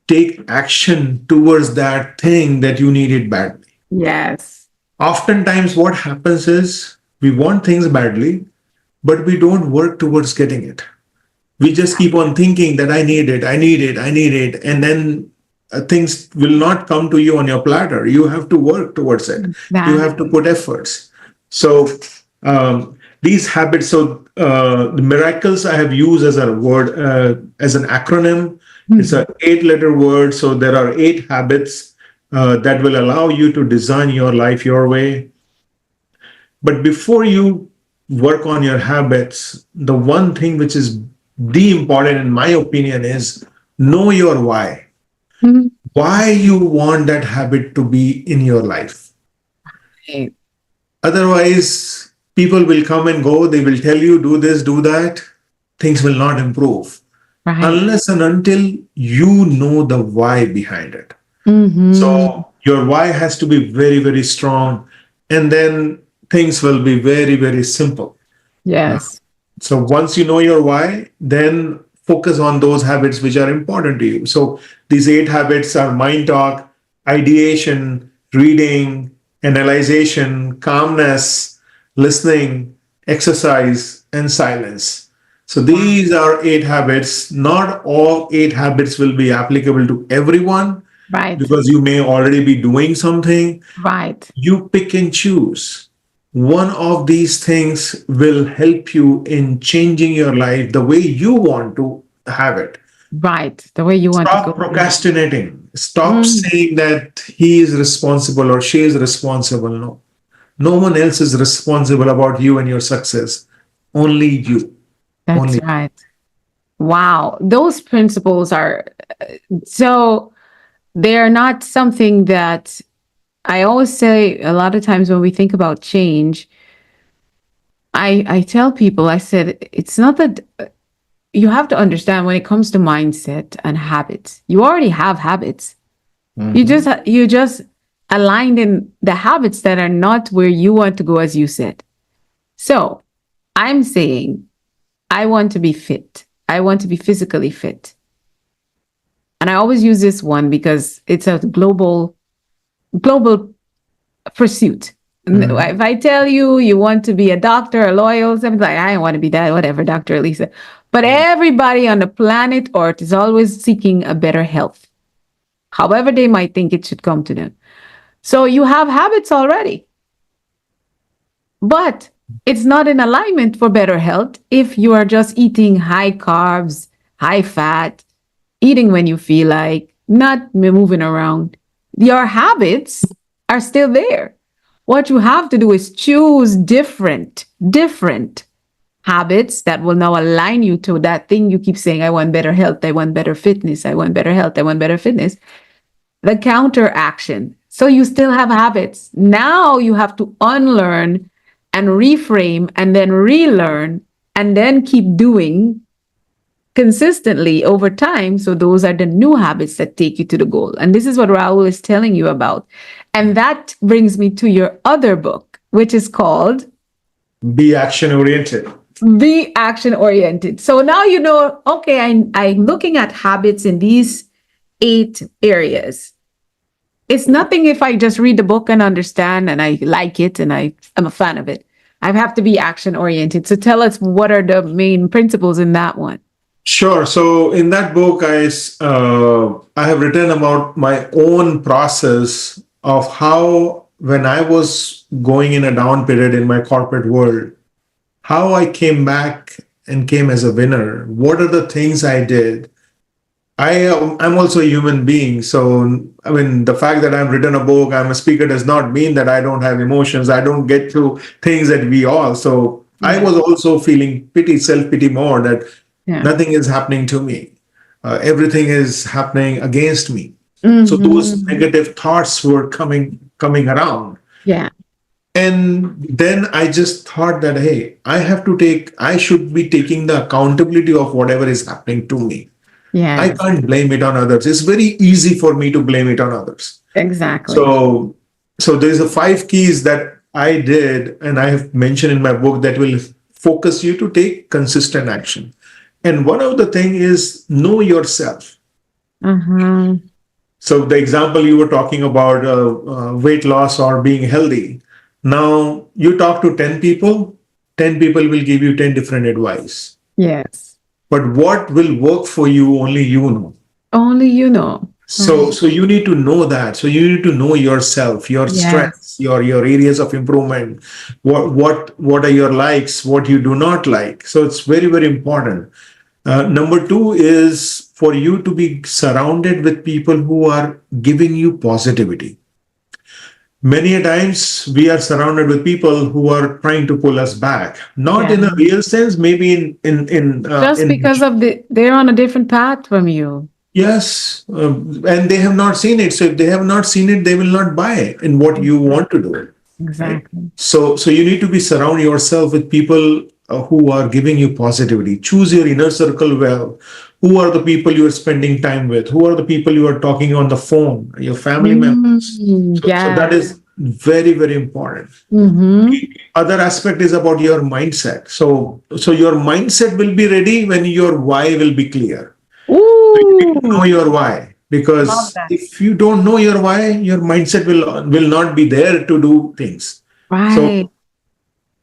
Speaker 2: take action towards that thing that you needed badly.
Speaker 1: Yes.
Speaker 2: Oftentimes, what happens is we want things badly, but we don't work towards getting it. We just keep on thinking that I need it, I need it, I need it. And then things will not come to you on your platter. You have to work towards it. You have to
Speaker 1: Exactly.
Speaker 2: put efforts. So these habits, so the miracles I have used as a word, as an acronym. It's
Speaker 1: Mhm.
Speaker 2: an 8 letter word. So there are 8 habits that will allow you to design your life your way. But before you work on your habits, the one thing which is the important, in my opinion, is know your why.
Speaker 1: Mhm.
Speaker 2: Why you want that habit to be in your life.
Speaker 1: Right.
Speaker 2: Otherwise, people will come and go. They will tell you, do this, do that. Things will not improve
Speaker 1: Right.
Speaker 2: unless and until you know the why behind it.
Speaker 1: Mm-hmm.
Speaker 2: So your why has to be very, very strong. And then things will be very, very simple. Uh,
Speaker 1: Yes.
Speaker 2: So once you know your why, then focus on those habits which are important to you. So these 8 habits are mind talk, ideation, reading, analyzation, calmness, listening, exercise, and silence. So
Speaker 1: Wow.
Speaker 2: these are 8 habits. Not all 8 habits will be applicable to everyone
Speaker 1: Right.
Speaker 2: because you may already be doing something.
Speaker 1: Right.
Speaker 2: You pick and choose. One of these things will help you in changing your life the way you want to have it.
Speaker 1: Right. The way you want to
Speaker 2: Stop
Speaker 1: go. Yeah.
Speaker 2: procrastinating. Stop
Speaker 1: Mm.
Speaker 2: saying that he is responsible or she is responsible. No. No one else is responsible about you and your success. Only you.
Speaker 1: That's
Speaker 2: Only.
Speaker 1: right. Wow. Those principles are so they're not something that I always say a lot of times when we think about change, I tell people, I said, it's not that you have to understand when it comes to mindset and habits, you already have habits. You just aligned in the habits that are not where you want to go, as you said. So I'm saying I want to be fit. I want to be physically fit. And I always use this one because it's a global pursuit. If I tell you you want to be a doctor, a lawyer, something like I don't want to be that, whatever, Dr. Elisa. But everybody on the planet Earth is always seeking a better health, however they might think it should come to them. So you have habits already, but it's not in alignment for better health if you are just eating high carbs, high fat, eating when you feel like, not moving around. Your habits are still there. What you have to do is choose different habits that will now align you to that thing you keep saying, I want better health, I want better fitness, I want better health, I want better fitness. The counteraction. So you still have habits. Now you have to unlearn and reframe and then relearn and then keep doing consistently over time. So those are the new habits that take you to the goal. And this is what Rahul is telling you about. And that brings me to your other book, which is called
Speaker 2: Be Action Oriented.
Speaker 1: Be Action Oriented. So now you know, okay, I'm looking at habits in these 8 areas. It's nothing if I just read the book and understand and I like it and I'm a fan of it. I have to be action oriented. So tell us, what are the main principles in that one?
Speaker 2: Sure. So in that book, I have written about my own process of how, when I was going in a down period in my corporate world, how I came back and came as a winner. What are the things I did? I'm also a human being. So, I mean, the fact that I've written a book, I'm a speaker, does not mean that I don't have emotions. I don't get through things that we all. So I was also feeling pity, self-pity more that nothing is happening to me. Everything is happening against me. So those negative thoughts were coming around.
Speaker 1: Yeah.
Speaker 2: And then I just thought that, hey, I should be taking the accountability of whatever is happening to me.
Speaker 1: Yeah.
Speaker 2: I can't blame it on others. It's very easy for me to blame it on others.
Speaker 1: Exactly.
Speaker 2: So there's a 5 keys that I did, and I have mentioned in my book, that will focus you to take consistent action. And one of the thing is know yourself. So the example you were talking about, weight loss or being healthy. Now you talk to 10 people, 10 people will give you 10 different advice.
Speaker 1: Yes.
Speaker 2: But what will work for you, only you know.
Speaker 1: Only you know.
Speaker 2: So you need to know that. So you need to know yourself, your strengths, your areas of improvement. What are your likes, what you do not like. So it's very, very important. Number 2 is for you to be surrounded with people who are giving you positivity. Many a times we are surrounded with people who are trying to pull us back, not in a real sense, maybe in
Speaker 1: just because of they're on a different path from you.
Speaker 2: Yes, and they have not seen it. So if they have not seen it, they will not buy it in what you want to do.
Speaker 1: Exactly.
Speaker 2: Right? So you need to be surround yourself with people who are giving you positivity. Choose your inner circle well. Who are the people you are spending time with? Who are the people you are talking on the phone? Your family members. So that is very, very important. The other aspect is about your mindset. So your mindset will be ready when your why will be clear. So you need to know your why, because if you don't know your why, your mindset will not be there to do things.
Speaker 1: Right.
Speaker 2: So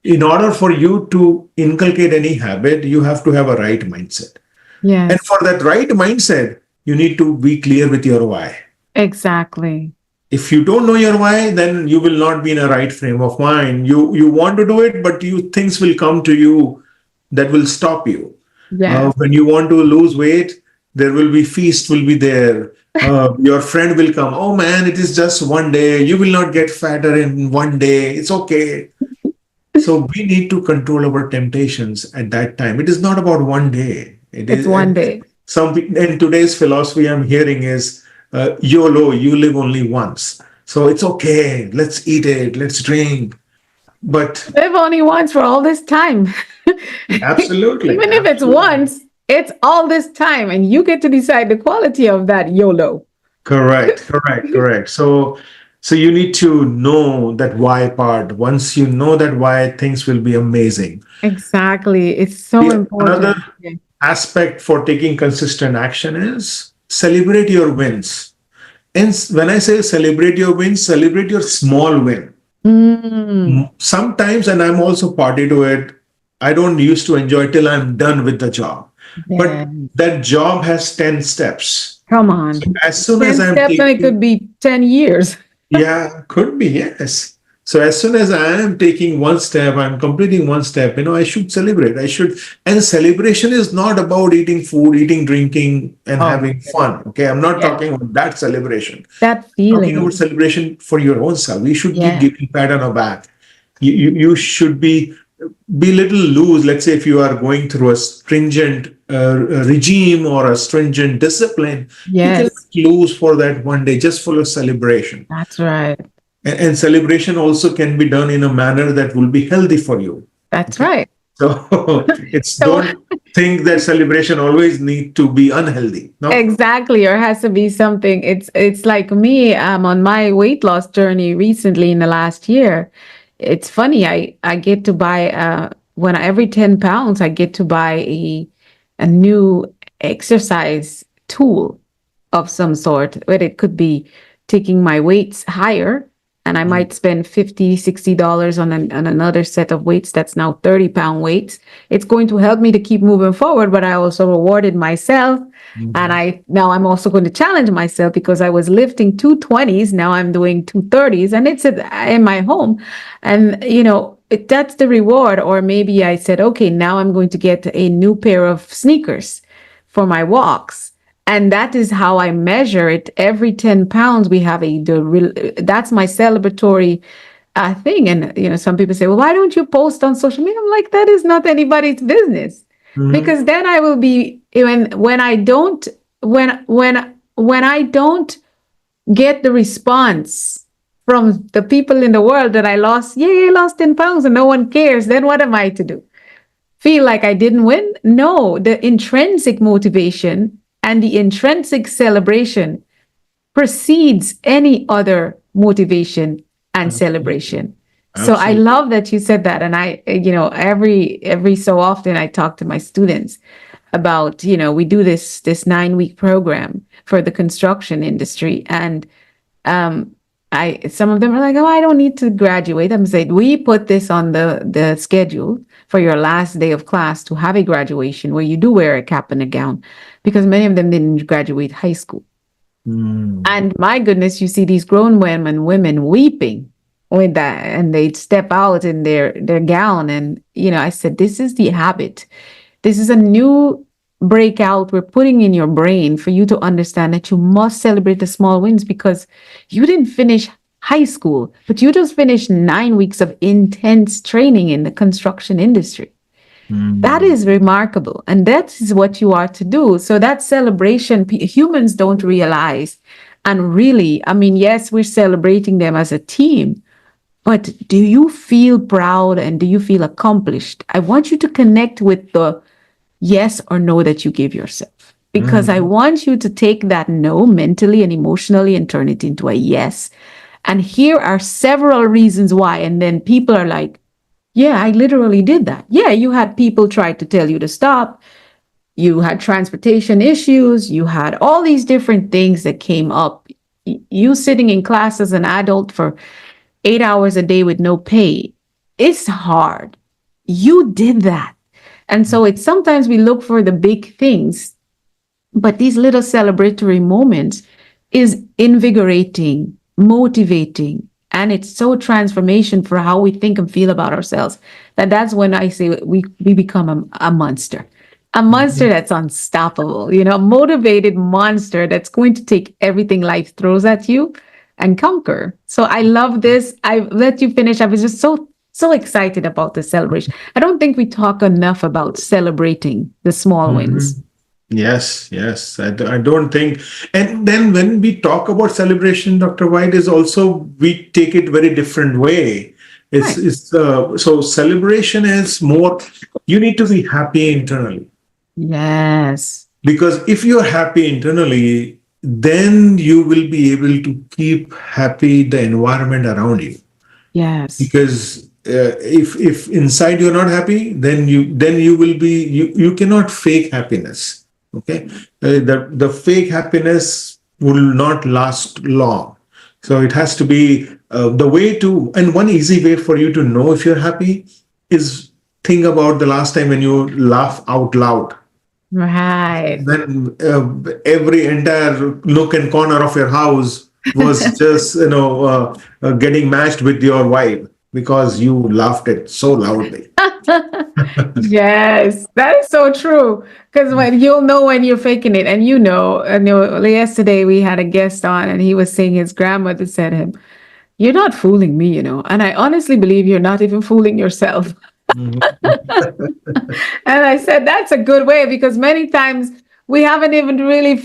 Speaker 2: in order for you to inculcate any habit, you have to have a right mindset.
Speaker 1: Yes.
Speaker 2: And for that right mindset, you need to be clear with your why.
Speaker 1: Exactly.
Speaker 2: If you don't know your why, then you will not be in a right frame of mind. You want to do it, but things will come to you that will stop you.
Speaker 1: Yeah.
Speaker 2: When you want to lose weight, there will be feast will be there. Your friend will come. Oh man, it is just one day. You will not get fatter in one day. It's okay. So we need to control our temptations at that time. It is not about one day. It
Speaker 1: It's
Speaker 2: is
Speaker 1: one day.
Speaker 2: in today's philosophy I'm hearing is YOLO, you live only once. So it's okay. Let's eat it. Let's drink. But
Speaker 1: Live only once for all this time.
Speaker 2: absolutely,
Speaker 1: Even if it's
Speaker 2: absolutely.
Speaker 1: once, it's all this time, and you get to decide the quality of that YOLO.
Speaker 2: Correct, correct, correct. So you need to know that why part. Once you know that why, things will be amazing.
Speaker 1: Exactly. It's so
Speaker 2: Another
Speaker 1: important. Yeah.
Speaker 2: aspect for taking consistent action is celebrate your wins. And when I say celebrate your wins, celebrate your small win.
Speaker 1: Mm,
Speaker 2: Sometimes, and I'm also party to it, I don't used to enjoy till I'm done with the job.
Speaker 1: yeah.
Speaker 2: But that job has 10 steps.
Speaker 1: Come
Speaker 2: So
Speaker 1: on.
Speaker 2: as soon as
Speaker 1: 10
Speaker 2: I'm
Speaker 1: steps and it
Speaker 2: taking
Speaker 1: could be 10 years.
Speaker 2: Yeah, could be, yes. So as soon as I am taking one step, I'm completing one step, I should celebrate. I should, and celebration is not about eating food, eating, drinking, and
Speaker 1: Oh,
Speaker 2: having fun. Okay. I'm not
Speaker 1: yeah.
Speaker 2: talking about that celebration.
Speaker 1: That
Speaker 2: Talking about
Speaker 1: feeling.
Speaker 2: celebration for your own self. We should be
Speaker 1: Yeah.
Speaker 2: giving pat on the back. You should be little loose. Let's say if you are going through a stringent regime or a stringent discipline, you can
Speaker 1: Yes.
Speaker 2: lose for that one day just for a celebration.
Speaker 1: That's right.
Speaker 2: And celebration also can be done in a manner that will be healthy for you.
Speaker 1: That's
Speaker 2: Okay.
Speaker 1: right.
Speaker 2: So it's
Speaker 1: So
Speaker 2: don't think that celebration always need to be unhealthy. No.
Speaker 1: exactly, or has to be something. It's like me. On my weight loss journey recently in the last year. It's funny. I get to buy when every 10 pounds I get to buy a new exercise tool of some sort, whether it could be taking my weights higher, and I might spend $50, $60 on another set of weights that's now 30-pound weights. It's going to help me to keep moving forward, but I also rewarded myself. And
Speaker 2: Mhm.
Speaker 1: I'm also going to challenge myself because I was lifting 220s. Now I'm doing 230s, and it's in my home. And, that's the reward. Or maybe I said, okay, now I'm going to get a new pair of sneakers for my walks. And that is how I measure it. Every 10 pounds, we have that's my celebratory thing. And, some people say, well, why don't you post on social media? I'm like, that is not anybody's business.
Speaker 2: Mhm.
Speaker 1: Because then I will be, when I don't, when I don't get the response from the people in the world that I lost, yay, I lost 10 pounds and no one cares, then what am I to do? Feel like I didn't win? No, the intrinsic motivation and the intrinsic celebration precedes any other motivation and
Speaker 2: Absolutely.
Speaker 1: celebration. So I
Speaker 2: Absolutely.
Speaker 1: love that you said that. And every so often I talk to my students about, we do this 9-week program for the construction industry. And some of them are like, oh, I don't need to graduate. I'm saying we put this on the schedule for your last day of class to have a graduation where you do wear a cap and a gown, because many of them didn't graduate high school.
Speaker 2: Mm.
Speaker 1: And my goodness, you see these grown men and women weeping with that, and they step out in their gown. And I said, this is the habit. This is a new breakout we're putting in your brain for you to understand that you must celebrate the small wins, because you didn't finish high school, but you just finished 9 weeks of intense training in the construction industry. That
Speaker 2: Mm.
Speaker 1: is remarkable. And that is what you are to do. So that celebration, humans don't realize. And really, I mean, yes, we're celebrating them as a team, but do you feel proud and do you feel accomplished? I want you to connect with the yes or no that you give yourself, because I
Speaker 2: Mm.
Speaker 1: want you to take that no mentally and emotionally and turn it into a yes. And here are several reasons why. And then people are like, yeah, I literally did that. Yeah, you had people try to tell you to stop. You had transportation issues. You had all these different things that came up. You sitting in class as an adult for 8 hours a day with no pay. It's hard. You did that. And so it's sometimes we look for the big things, but these little celebratory moments is invigorating, motivating, and it's so transformation for how we think and feel about ourselves, that's when I say we become a monster. A monster that's unstoppable, a motivated monster that's going to take everything life throws at you and conquer. So I love this. I let you finish. I was just so excited about the celebration. I don't think we talk enough about celebrating the small wins.
Speaker 2: Mhm. Yes, yes. I don't think. And then when we talk about celebration, Dr. White, is also we take it very different way.
Speaker 1: Right.
Speaker 2: So celebration is more. You need to be happy internally,
Speaker 1: Yes.
Speaker 2: because if you're happy internally, then you will be able to keep happy the environment around you.
Speaker 1: Yes.
Speaker 2: Because if inside you're not happy, then you will be you cannot fake happiness. Okay, the fake happiness will not last long. So it has to be the way to, and one easy way for you to know if you're happy is think about the last time when you laugh out loud.
Speaker 1: Right.
Speaker 2: Then every entire nook and corner of your house was just getting matched with your vibe because you laughed it so loudly.
Speaker 1: Yes, that is so true. Because when you'll know when you're faking it, and yesterday we had a guest on, and he was saying his grandmother said to him, "You're not fooling me, And I honestly believe you're not even fooling yourself."
Speaker 2: Mhm.
Speaker 1: And I said, that's a good way because many times we haven't even really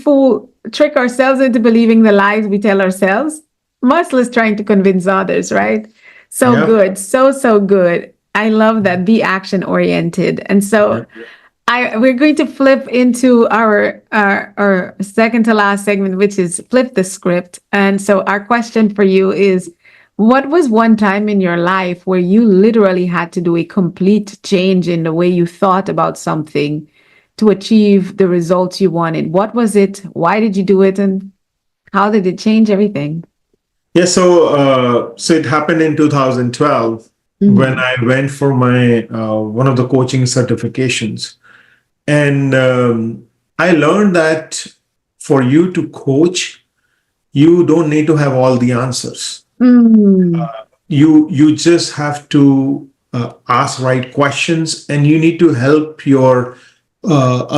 Speaker 1: trick ourselves into believing the lies we tell ourselves, much less trying to convince others, right? So
Speaker 2: Yep.
Speaker 1: good. So good. I love that. Be action oriented. And so
Speaker 2: Yep.
Speaker 1: we're going to flip into our second to last segment, which is flip the script. And so our question for you is, what was one time in your life where you literally had to do a complete change in the way you thought about something to achieve the results you wanted? What was it? Why did you do it? And how did it change everything?
Speaker 2: Yeah. So it happened in 2012 when
Speaker 1: Mhm.
Speaker 2: I went for my one of the coaching certifications, and I learned that for you to coach, you don't need to have all the answers.
Speaker 1: Mm.
Speaker 2: You just have to ask right questions, and you need to help your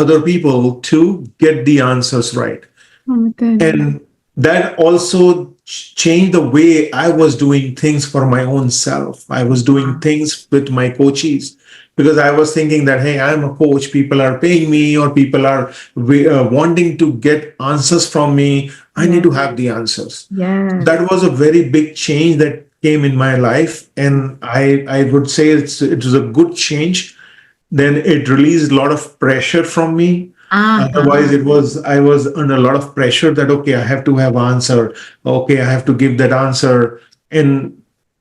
Speaker 2: other people to get the answers right.
Speaker 1: Oh my goodness.
Speaker 2: And that also changed the way I was doing things for my own self. I was doing
Speaker 1: Wow.
Speaker 2: things with my coaches because I was thinking that, hey, I'm a coach, people are paying me, or people are wanting to get answers from me. I need
Speaker 1: Yeah.
Speaker 2: to have the answers.
Speaker 1: Yes.
Speaker 2: That was a very big change that came in my life, and I would say it was a good change. Then it released a lot of pressure from me. Otherwise,
Speaker 1: Uh-huh.
Speaker 2: I was under a lot of pressure that, okay, I have to have answer. Okay, I have to give that answer. And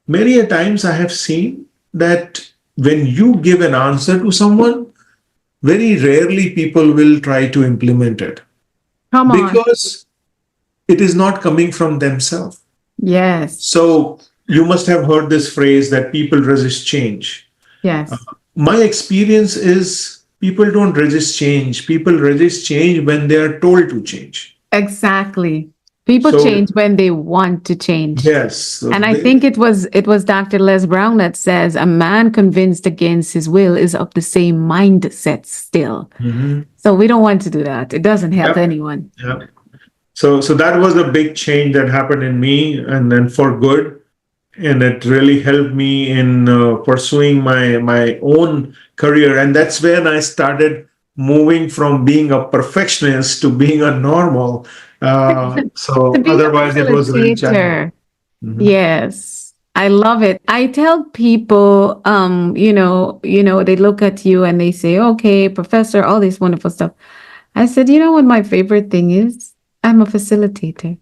Speaker 2: many a times I have seen that when you give an answer to someone, very rarely people will try to implement it
Speaker 1: Come on.
Speaker 2: because it is not coming from themselves.
Speaker 1: Yes.
Speaker 2: So you must have heard this phrase that people resist change.
Speaker 1: Yes.
Speaker 2: My experience is people don't resist change. People resist change when they are told to change.
Speaker 1: Exactly. People
Speaker 2: So
Speaker 1: change when they want to change.
Speaker 2: yes, so
Speaker 1: And I think it was Dr. Les Brown that says a man convinced against his will is of the same mindset still.
Speaker 2: Mhm.
Speaker 1: So we don't want to do that. It doesn't help
Speaker 2: Yep,
Speaker 1: anyone.
Speaker 2: yep. So that was a big change that happened in me, and then for good, and it really helped me in pursuing my own career, and that's when I started moving from being a perfectionist to being a normal.
Speaker 1: To
Speaker 2: So
Speaker 1: be a
Speaker 2: otherwise, it was really challenging.
Speaker 1: facilitator.
Speaker 2: Mhm.
Speaker 1: Yes. I love it. I tell people, they look at you and they say, okay, professor, all this wonderful stuff. I said, you know what my favorite thing is? I'm a facilitator.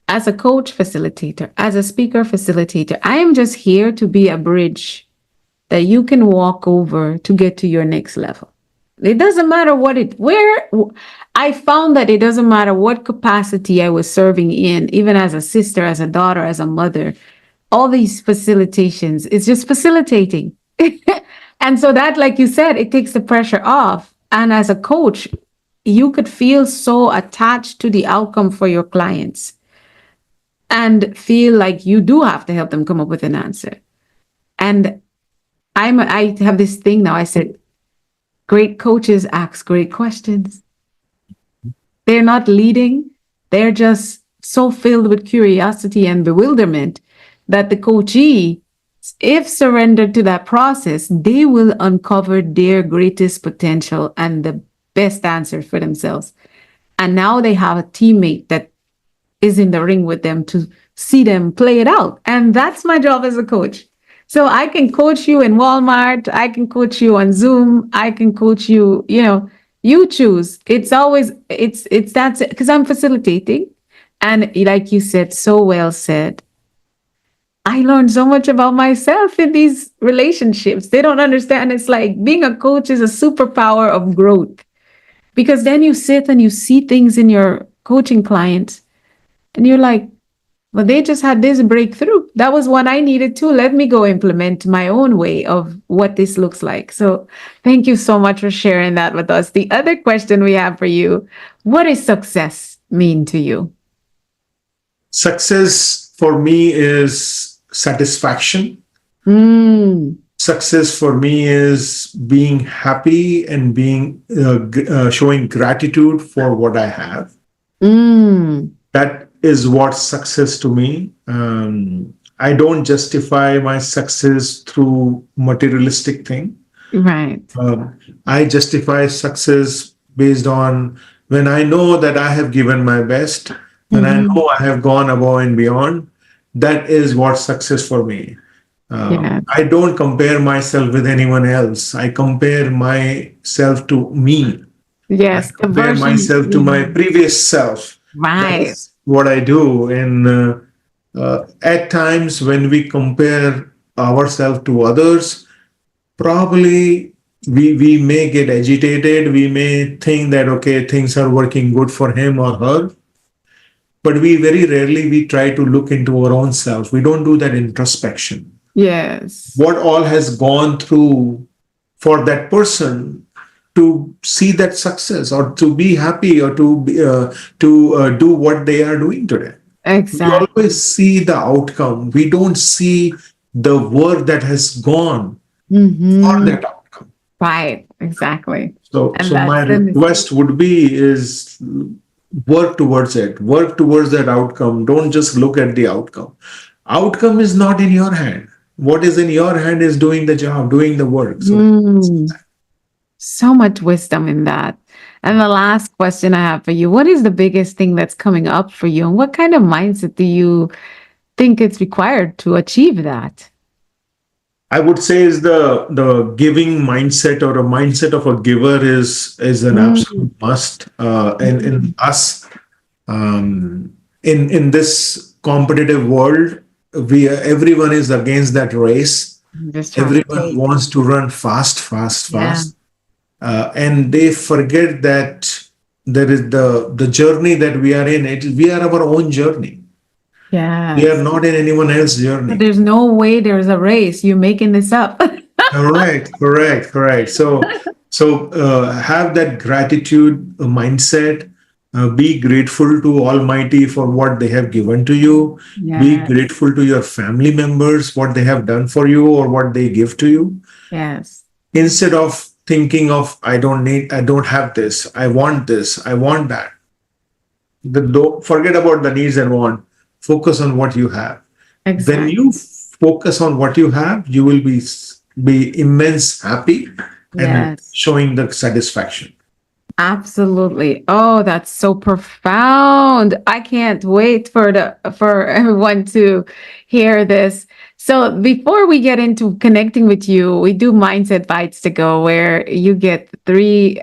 Speaker 1: As a coach facilitator, as a speaker facilitator, I am just here to be a bridge that you can walk over to get to your next level. It doesn't matter where I found that it doesn't matter what capacity I was serving in, even as a sister, as a daughter, as a mother, all these facilitations, it's just facilitating. And so that, like you said, it takes the pressure off. And as a coach, you could feel so attached to the outcome for your clients and feel like you do have to help them come up with an answer. And I have this thing now. I said, Great coaches ask great questions. They're not leading. They're just so filled with curiosity and bewilderment that the coachee, if surrendered to that process, they will uncover their greatest potential and the best answer for themselves. And now they have a teammate that is in the ring with them to see them play it out. And that's my job as a coach. So I can coach you in Walmart. I can coach you on Zoom. I can coach you, you choose. It's always, it's that, because I'm facilitating. And like you said, so well said, I learned so much about myself in these relationships. They don't understand. It's like being a coach is a superpower of growth, because then you sit and you see things in your coaching clients and you're like, well, they just had this breakthrough. That was what I needed too. Let me go implement my own way of what this looks like. So thank you so much for sharing that with us. The other question we have for you, what does success mean to you?
Speaker 2: Success for me is satisfaction. Success for me is being happy and being showing gratitude for what I have. That is what success to me. I don't justify my success through materialistic thing.
Speaker 1: Right.
Speaker 2: I justify success based on when I know that I have given my best, when I know I have gone above and beyond. That is what success for me. I don't compare myself with anyone else. I compare myself to me.
Speaker 1: Yes.
Speaker 2: I compare myself to my previous self.
Speaker 1: Right.
Speaker 2: That's what I do. And at times when we compare ourselves to others, probably we may get agitated. We may think that, okay, things are working good for him or her. But we very rarely we try to look into our own self. We don't do that introspection.
Speaker 1: Yes.
Speaker 2: What all has gone through for that person to see that success or to be happy or to do what they are doing today.
Speaker 1: Exactly.
Speaker 2: We always see the outcome. We don't see the work that has gone for that outcome.
Speaker 1: Right. Exactly.
Speaker 2: So my request would be is work towards it. Work towards that outcome. Don't just look at the outcome. Outcome is not in your hand. What is in your hand is doing the job, doing the work.
Speaker 1: So much wisdom in that. And the last question I have for you, what is the biggest thing that's coming up for you? And what kind of mindset do you think it's required to achieve that?
Speaker 2: I would say is the giving mindset or a mindset of a giver is an absolute must in us. In this competitive world, everyone is against that race. Everyone wants to run fast. And they forget that there is the journey that we are in. We are our own journey.
Speaker 1: Yeah.
Speaker 2: We are not in anyone else's journey.
Speaker 1: There's no way there's a race. You're making this up.
Speaker 2: Correct. So have that gratitude mindset. Be grateful to Almighty for what they have given to you.
Speaker 1: Yes.
Speaker 2: Be grateful to your family members, what they have done for you or what they give to you.
Speaker 1: Yes.
Speaker 2: Instead of thinking of, I don't have this, I want this, I want that. Forget about the needs and want. Focus on what you have.
Speaker 1: Exactly.
Speaker 2: When you focus on what you have, you will be immense happy and showing the satisfaction.
Speaker 1: Absolutely. Oh, that's so profound. I can't wait for everyone to hear this. So before we get into connecting with you, we do mindset bites to go where you get 60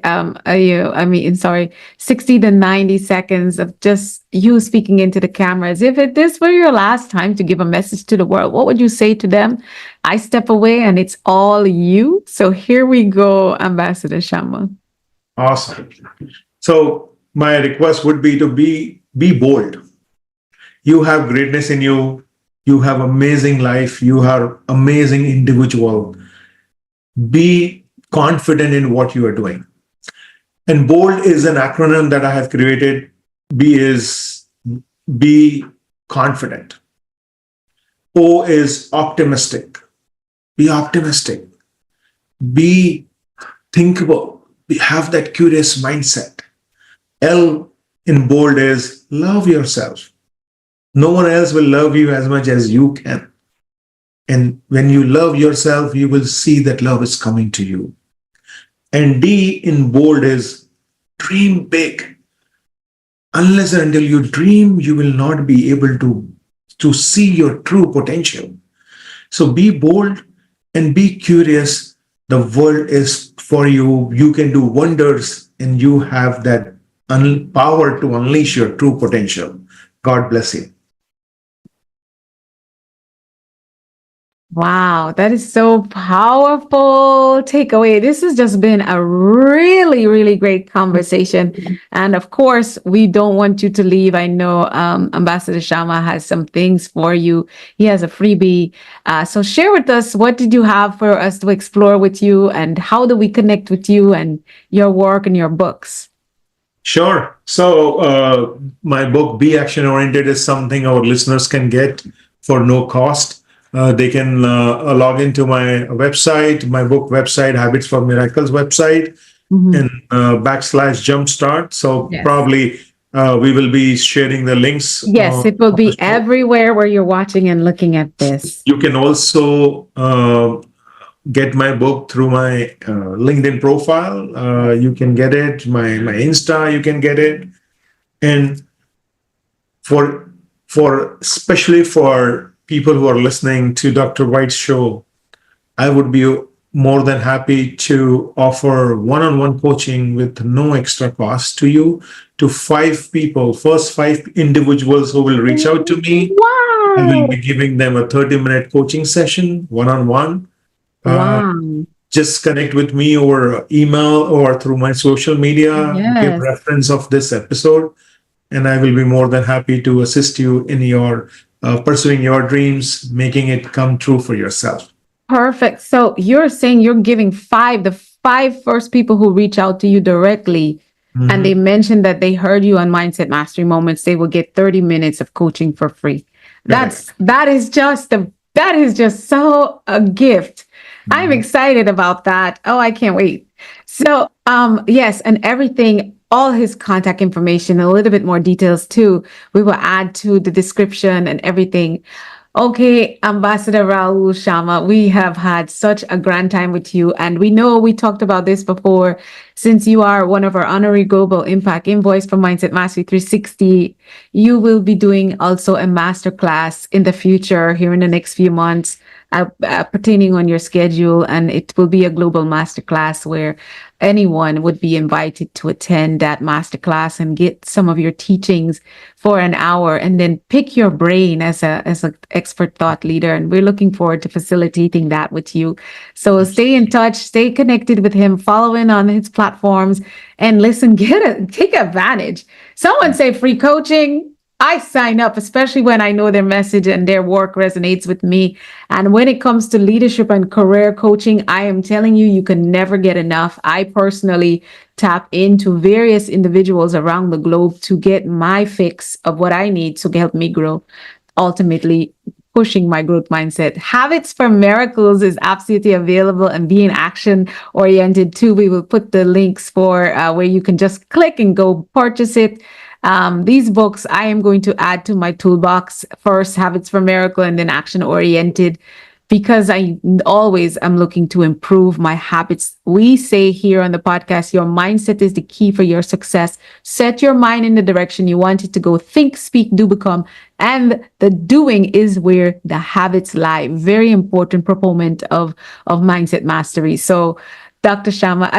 Speaker 1: to 90 seconds of just you speaking into the cameras. If this were your last time to give a message to the world, what would you say to them? I step away and it's all you. So here we go, Ambassador Sharma.
Speaker 2: Awesome. So my request would be to be bold. You have greatness in you. You have amazing life. You are amazing individual. Be confident in what you are doing. And BOLD is an acronym that I have created. B is be confident. O is optimistic. Be optimistic. Be thinkable. have that curious mindset. L in bold is love yourself. No one else will love you as much as you can. And when you love yourself, you will see that love is coming to you. And D in bold is dream big. Unless and until you dream, you will not be able to see your true potential. So be bold and be curious. The world is for you. You can do wonders and you have that power to unleash your true potential. God bless you.
Speaker 1: Wow, that is so powerful takeaway. This has just been a really, really great conversation. And of course, we don't want you to leave. I know Ambassador Sharma has some things for you. He has a freebie. So share with us, what did you have for us to explore with you, and how do we connect with you and your work and your books?
Speaker 2: Sure. So my book, Be Action Oriented, is something our listeners can get for no cost. They can log into my website, my book website, Habits for Miracles website, and /jumpstart. So probably we will be sharing the links.
Speaker 1: Yes, it will be everywhere where you're watching and looking at this.
Speaker 2: You can also get my book through my LinkedIn profile. You can get it, my Insta, you can get it. And for especially for people who are listening to Dr. White's show, I would be more than happy to offer one-on-one coaching with no extra cost to you, to 5 people, first 5 individuals who will reach out to me.
Speaker 1: Wow.
Speaker 2: I will be giving them a 30-minute coaching session, one-on-one.
Speaker 1: Wow.
Speaker 2: Just connect with me over email or through my social media, give reference of this episode, and I will be more than happy to assist you in your pursuing your dreams, making it come true for yourself.
Speaker 1: Perfect. So you're saying you're giving the 5 first people who reach out to you directly, and they mentioned that they heard you on Mindset Mastery Moments, they will get 30 minutes of coaching for free. That is just so a gift. I'm excited about that. Oh, I can't wait. So, yes, and everything, all his contact information, a little bit more details too, we will add to the description and everything. Okay, Ambassador Rahul Sharma, we have had such a grand time with you. And we know we talked about this before, since you are one of our honorary Global Impact Invoice from Mindset Mastery 360, you will be doing also a masterclass in the future here in the next few months. Pertaining on your schedule, and it will be a global masterclass where anyone would be invited to attend that masterclass and get some of your teachings for an hour, and then pick your brain as an expert thought leader. And we're looking forward to facilitating that with you. So stay in touch, stay connected with him, follow in on his platforms, and listen, take advantage. Someone say free coaching. I sign up, especially when I know their message and their work resonates with me. And when it comes to leadership and career coaching, I am telling you, you can never get enough. I personally tap into various individuals around the globe to get my fix of what I need to help me grow, ultimately pushing my growth mindset. Habits for Miracles is absolutely available, and being action oriented too. We will put the links for where you can just click and go purchase it. These books I am going to add to my toolbox. First, Habits for Miracle, and then Action Oriented, because I always am looking to improve my habits. We say here on the podcast, your mindset is the key for your success. Set your mind in the direction you want it to go. Think, speak, do, become. And the doing is where the habits lie. Very important proponent of mindset mastery. So Dr. Sharma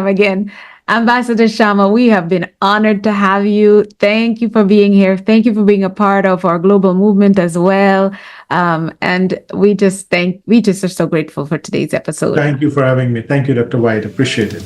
Speaker 1: again. Ambassador Sharma, we have been honored to have you. Thank you for being here. Thank you for being a part of our global movement as well. And we just are so grateful for today's episode.
Speaker 2: Thank you for having me. Thank you, Dr. White. Appreciate it.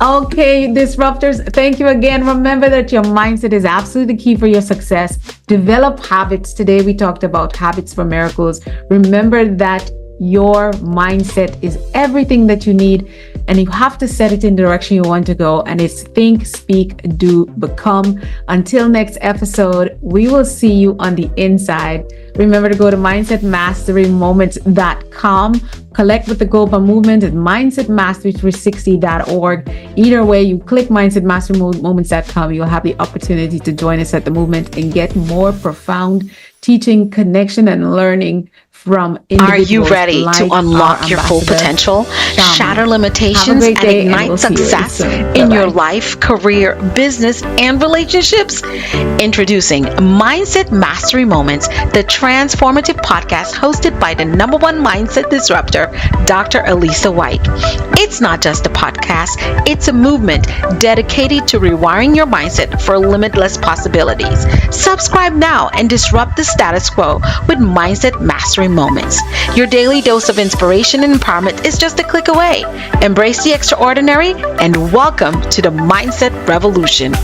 Speaker 1: Okay, disruptors, thank you again. Remember that your mindset is absolutely the key for your success. Develop habits. Today we talked about habits for miracles. Remember that your mindset is everything that you need, and you have to set it in the direction you want to go. And it's think, speak, do, become. Until next episode, we will see you on the inside. Remember to go to mindsetmasterymoments.com collect with the GOPA movement at mindsetmastery360.org. Either way, you click mindsetmasterymoments.com, you'll have the opportunity to join us at the movement and get more profound teaching, connection, and learning from individuals.
Speaker 3: Are you ready
Speaker 1: like
Speaker 3: to unlock your full potential, shatter limitations, and ignite success in your life, career, business, and relationships? Introducing Mindset Mastery Moments, the transformative podcast hosted by the #1 mindset disruptor, Dr. Elisa White. It's not just a podcast, it's a movement dedicated to rewiring your mindset for limitless possibilities. Subscribe now and disrupt the status quo with Mindset Mastery Moments. Your daily dose of inspiration and empowerment is just a click away. Embrace the extraordinary and welcome to the Mindset Revolution.